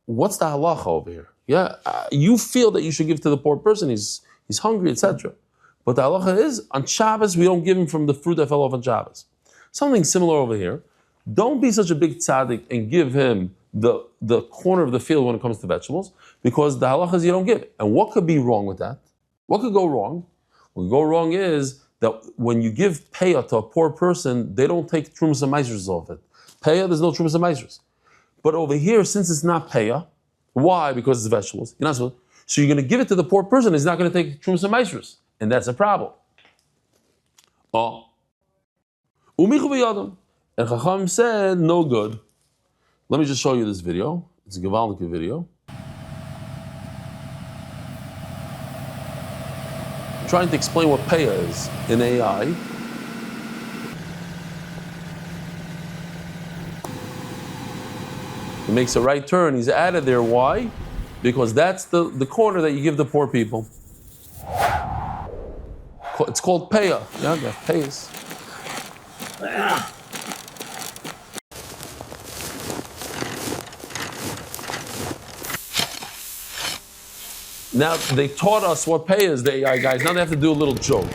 what's the halacha over here? Yeah, you feel that you should give to the poor person. He's hungry, etc. But the halacha is, on Shabbos, we don't give him from the fruit that fell off on Shabbos. Something similar over here. Don't be such a big tzaddik and give him the corner of the field when it comes to vegetables, because the halacha is you don't give it. And what could be wrong with that? What could go wrong? What could go wrong is that when you give payah to a poor person, they don't take trumas and maasros off it. Payah, there's no trumas and maasros. But over here, since it's not payah, why? Because it's vegetables. You're not supposed. So you're going to give it to the poor person. He's not going to take trumas and maasros, and that's a problem. Oh, umichu b'yadam, and Chacham said no good. Let me just show you this video. It's a gewaldige video. I'm trying to explain what payah is in AI. He makes a right turn. He's added there. Why? Because that's the corner that you give the poor people. It's called payah. Yeah, that pays. Now, they taught us what payah is, the AI guys. Now they have to do a little joke.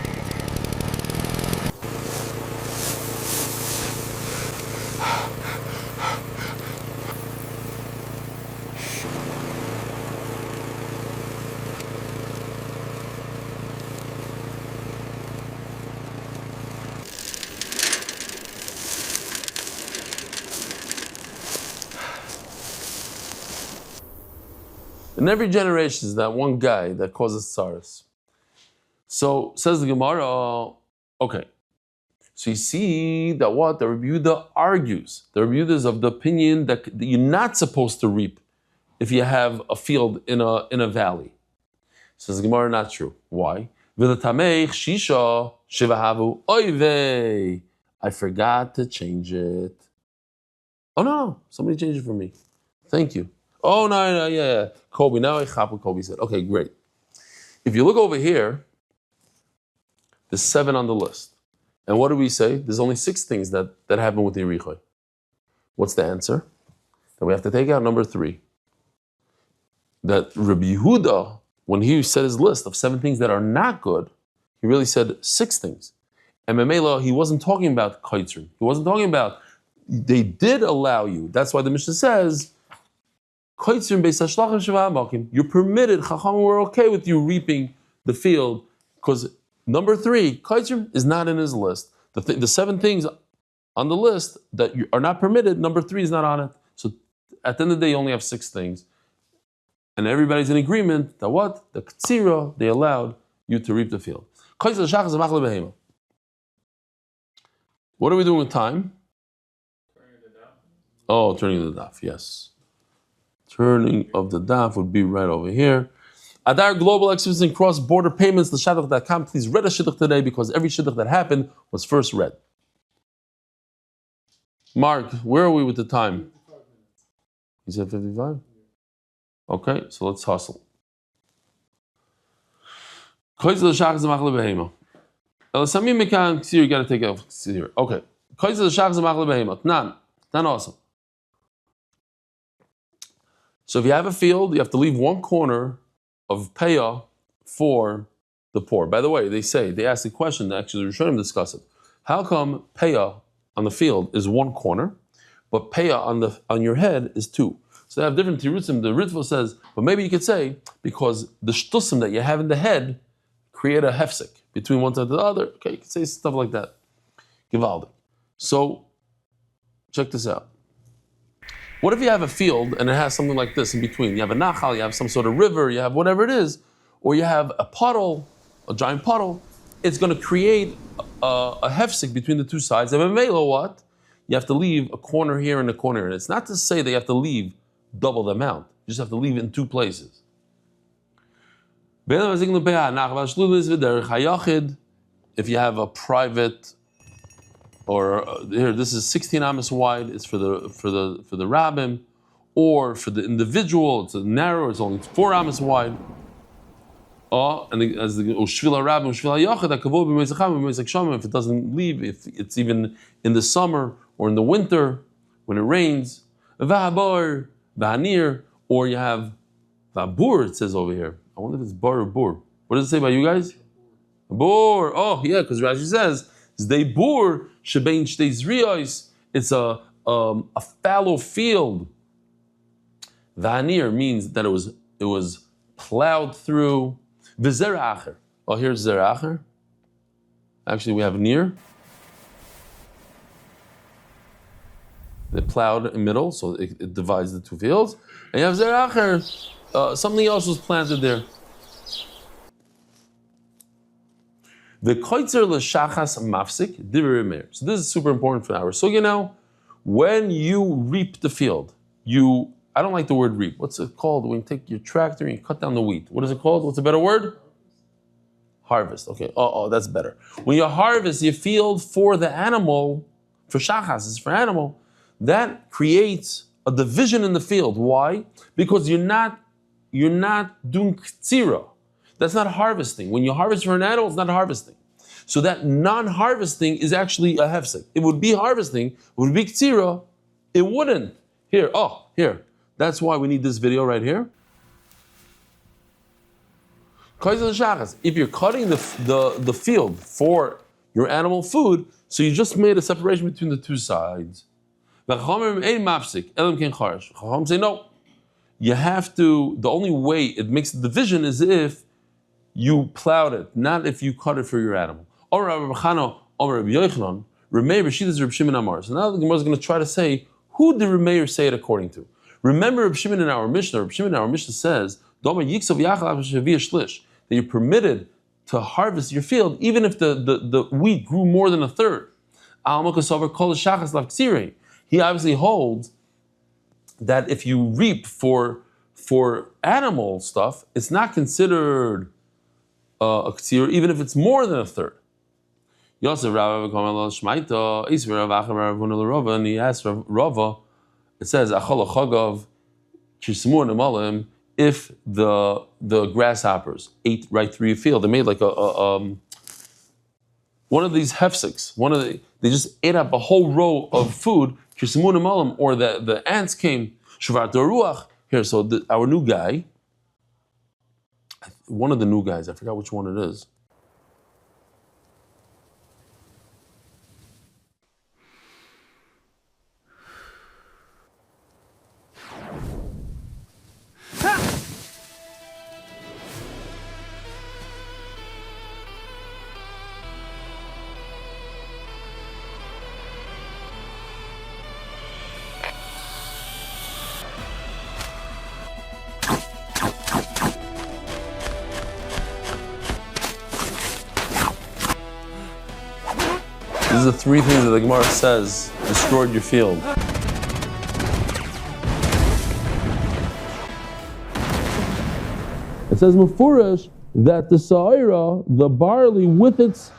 In every generation is that one guy that causes tsaras. So says the Gemara, okay. So you see that what? The Rabbi Yehuda argues. The Rabbi Yehuda is of the opinion that you're not supposed to reap if you have a field in a valley. Says the Gemara, not true. Why? I forgot to change it. Oh no, somebody changed it for me. Thank you. Oh, no, yeah. Kobe, now I chop what Kobe said. Okay, great. If you look over here, there's 7 on the list. And what do we say? There's only 6 things that happen with the Yerichai. What's the answer? Then we have to take out number 3. That Rabbi Yehuda, when he said his list of 7 things that are not good, he really said 6 things. And Memela, he wasn't talking about Kaitzrin. He wasn't talking about, they did allow you. That's why the Mishnah says, you're permitted, Chacham, we're okay with you reaping the field, because number 3, Kaitzrim is not in his list. The 7 things on the list that are not permitted, number 3 is not on it. So at the end of the day, you only have 6 things. And everybody's in agreement that what? The Ktsira, they allowed you to reap the field. What are we doing with time? Turning the daf. Oh, turning the daf, yes. Turning of the daf would be right over here. Adar Global Experts in Cross-Border Payments, theshidduch.com. Please read a shidduch today because every shidduch that happened was first read. Mark, where are we with the time? 55 minutes. You said 55? Okay, so let's hustle. You got to take it off here. Okay. Nan awesome. So if you have a field, you have to leave one corner of payah for the poor. By the way, they ask the question, actually, Rishonim discuss it. How come Peah on the field is one corner, but Peah on your head is two? So they have different tirutzim. The Ritva says, but maybe you could say, because the shtusim that you have in the head create a hefsek between one side and the other. Okay, you can say stuff like that. Givaldik. So, check this out. What if you have a field and it has something like this in between? You have a nachal, you have some sort of river, you have whatever it is, or you have a puddle, a giant puddle. It's going to create a hefsek between the two sides. And what? You have to leave a corner here and a corner here. And it's not to say that you have to leave double the amount. You just have to leave it in two places. If you have a private, or here, this is 16 amas wide. It's for the rabbim, or for the individual, it's narrow. It's only 4 amas wide. As the Ushvila Rabbim, Ushvila Yachid, if it doesn't leave, if it's even in the summer or in the winter when it rains, Vahabor, Vahanir, or you have Vabur, it says over here. I wonder if it's Bar or Bur. What does it say about you guys? Bur. Oh, yeah, because Rashi says, Zdei Bur, Shebein Shtei Zriyos. It's a fallow field. Vahanir means that it was plowed through. V'zeracher. Oh, here's zeracher. Actually, we have near. They plowed in the middle, so it divides the two fields. And you have zeracher. Something else was planted there. The koitzer l'shachas mafsik divrei meir. So this is super important for our sugya now. When you reap the field, I don't like the word reap. What's it called when you take your tractor and you cut down the wheat? What is it called? What's a better word? Harvest. Okay. Oh, that's better. When you harvest your field for the animal, for shachas, it's for animal, that creates a division in the field. Why? Because you're not doing ktsira. That's not harvesting. When you harvest for an animal, it's not harvesting. So that non-harvesting is actually a hefsek. It would be harvesting, it would be ktsira. It wouldn't. Here. That's why we need this video right here. If you're cutting the field for your animal food, so you just made a separation between the two sides. Chacham say no. You have to, the only way it makes the division is if you plowed it, not if you cut it for your animal. So now the Gemara is going to try to say, who did Remeir say it according to? Remember Reb Shimon in our Mishnah. Reb Shimon in our Mishnah says that you're permitted to harvest your field even if the wheat grew more than a third. He obviously holds that if you reap for animal stuff, it's not considered a ktsir even if it's more than a third. Yosef Rav Shmaita, and he asked Rava. It says achol chagav kismu nemalim. If the grasshoppers ate right through your field, they made like one of these hefseks. They just ate up a whole row of food. Kismu nemalim, or the ants came. Shvar ruach. Here, so our new guy, one of the new guys, I forgot which one it is. These are the three things that the Gemara says destroyed your field. It says Mufurish that the sa'ira, the barley with its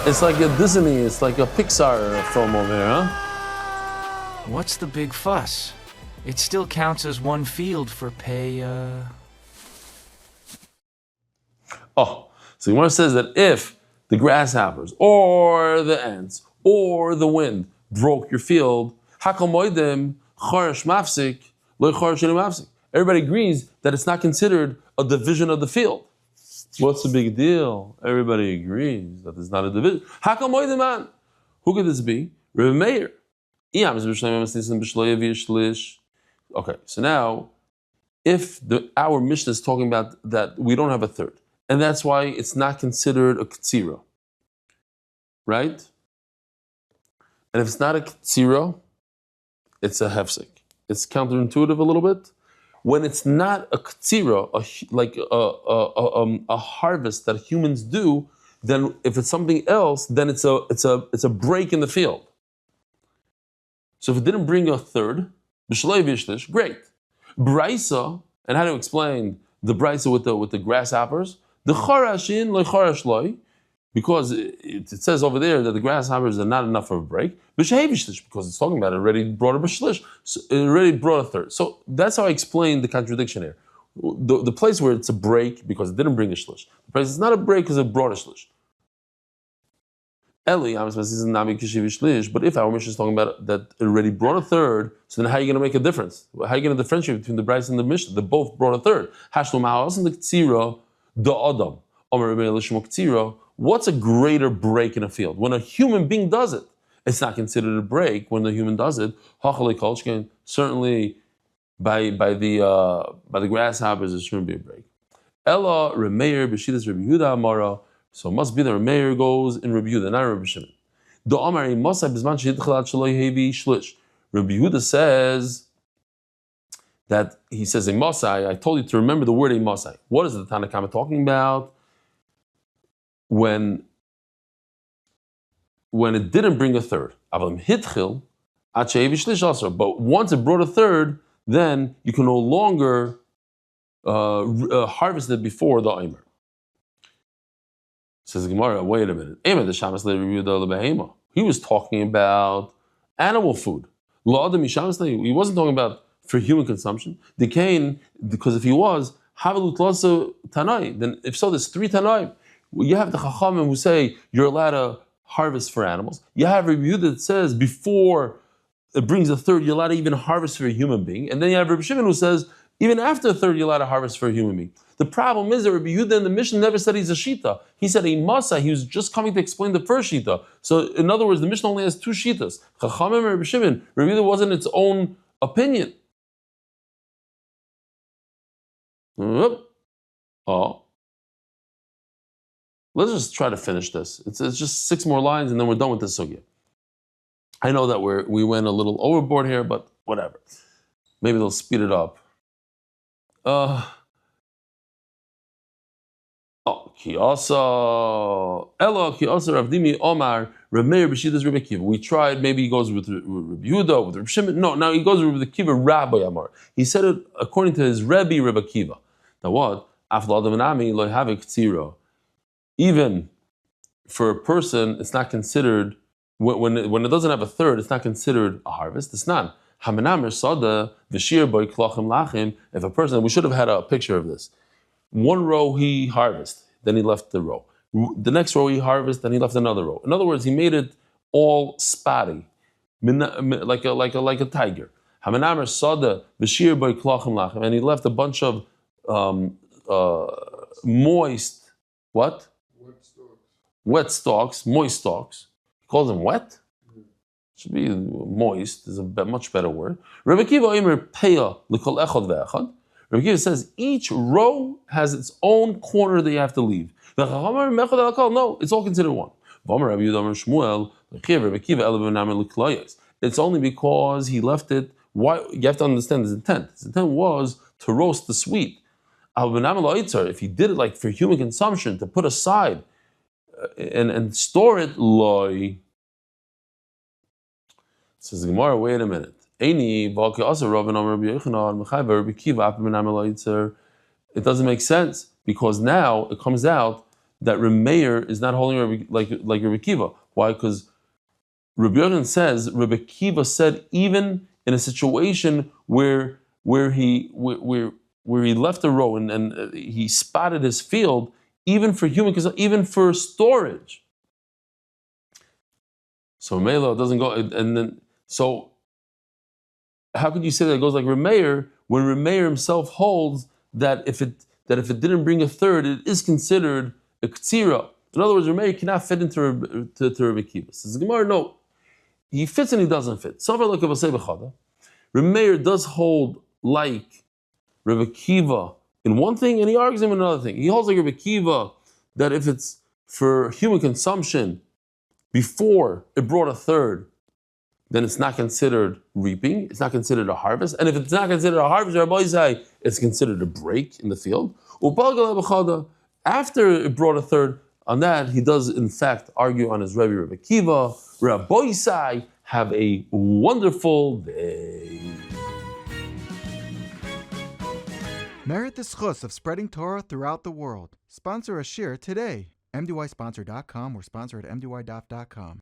it's like a Disney, it's like a Pixar film over here, huh? What's the big fuss? It still counts as one field for pay, Oh, so Gemara says that if the grasshoppers or the ants or the wind broke your field, Hakal Moedim Choresh mafsik, lo choresh enu mafsik. Everybody agrees that it's not considered a division of the field. What's the big deal? Everybody agrees that it's not a division. Hakam moedeman. Who could this be? Rebbe Meir. Okay, so now, if our Mishnah is talking about that we don't have a third, and that's why it's not considered a ktsira, right? And if it's not a ktsira, it's a hefsek. It's counterintuitive a little bit. When it's not a ktsira, like a harvest that humans do, then if it's something else, then it's a break in the field. So if it didn't bring a third, great. Braisa, and how to explain the braisa with the grasshoppers? The charashin lo charash loy, because it says over there that the grasshoppers are not enough for a break. B'shehevishlish, because it's talking about it already brought a b'shlish, so it already brought a third. So that's how I explain the contradiction here. The place where it's a break because it didn't bring a shlish. The place it's not a break because it brought a shlish. Eli, but if our Mishnah is talking about that it already brought a third, so then how are you going to make a difference? How are you going to differentiate between the Bryce and the Mishnah? They both brought a third. What's a greater break in a field? When a human being does it, it's not considered a break. When the human does it, certainly by the grasshoppers, it shouldn't be a break. Ella Remeir B'Shidas Rabbi Yehuda Amara. So it must be that Remeir goes in Rabbi Yehuda, not Rabbi Shimon. The Amari Mosai B'Zman Shehitchalat Shaloi Hevi Shlish. Rabbi Yehuda says that he says a Mosai. I told you to remember the word a Mosai. What is the Tanna Kama talking about? When it didn't bring a third. Avam Hitchil At Shehevi Shlish also. But once it brought a third, then you can no longer harvest it before the Eimer. Says Gemara, wait a minute. He was talking about animal food. He wasn't talking about for human consumption. Because if he was, then if so, there's three Tanai. You have the Chachamim who say you're allowed to harvest for animals. You have Rabbi Yehuda that says before it brings a third, you're allowed to even harvest for a human being. And then you have Rabbi Shimon who says even after a third, you're allowed to harvest for a human being. The problem is that Rabbi Yehuda in the Mishnah never said he's a Shita. He said a Masa. He was just coming to explain the first Shita. So in other words, the Mishnah only has two Shitas. Chachamim and Rabbi Shimon. Rabbi Yehuda wasn't its own opinion. Oh. Let's just try to finish this. It's just 6 more lines and then we're done with this sugya. I know that we went a little overboard here, but whatever. Maybe they'll speed it up. Ki also Ravdimi Omar Rameir B'Shidas Rebbe Kiva. We tried. Maybe he goes with Rabbi Yehuda, with Rabbi Shimon. No, now he goes with the Kiva Rabbi Amar. He said it according to his Rebbe Rebbe Kiva. Now what? Even for a person, it's not considered when it doesn't have a third. It's not considered a harvest. It's not. If a person, we should have had a picture of this. One row he harvested, then he left the row. The next row he harvested, then he left another row. In other words, he made it all spotty, like a tiger. And he left a bunch of moist, what? Wet stalks, moist stalks. He calls them wet? Should be moist, is a much better word. Rabbi Kiva says each row has its own corner that you have to leave. No, it's all considered one. It's only because he left it. Why? You have to understand his intent. His intent was to roast the sweet. If he did it like for human consumption, to put aside and store it, loy. Says the Gemara, wait a minute. It doesn't make sense because now it comes out that Remeir is not holding like Rabbi Kiva. Why? Because Rabbi Yochanan says Rabbi Kiva said even in a situation where he left a row and he spotted his field, even for even for storage. So Mela doesn't go, and then so how could you say that it goes like Remeir when Remeir himself holds that if it didn't bring a third, it is considered a ktsira. In other words, Remeir cannot fit into Rebbe Kiva. Says the Gemara, no, he fits and he doesn't fit. Remeir does hold like Rebbe Kiva in one thing, and he argues him in another thing. He holds like Rebbe Kiva that if it's for human consumption before it brought a third, then it's not considered reaping, it's not considered a harvest. And if it's not considered a harvest, Rabbi say it's considered a break in the field. After it brought a third, on that he does in fact argue on his Rebbe Kiva. Rabbi say, have a wonderful day. Merit the schus of spreading Torah throughout the world. Sponsor a shir today. MDYsponsor.com or sponsor at MDYDaf.com.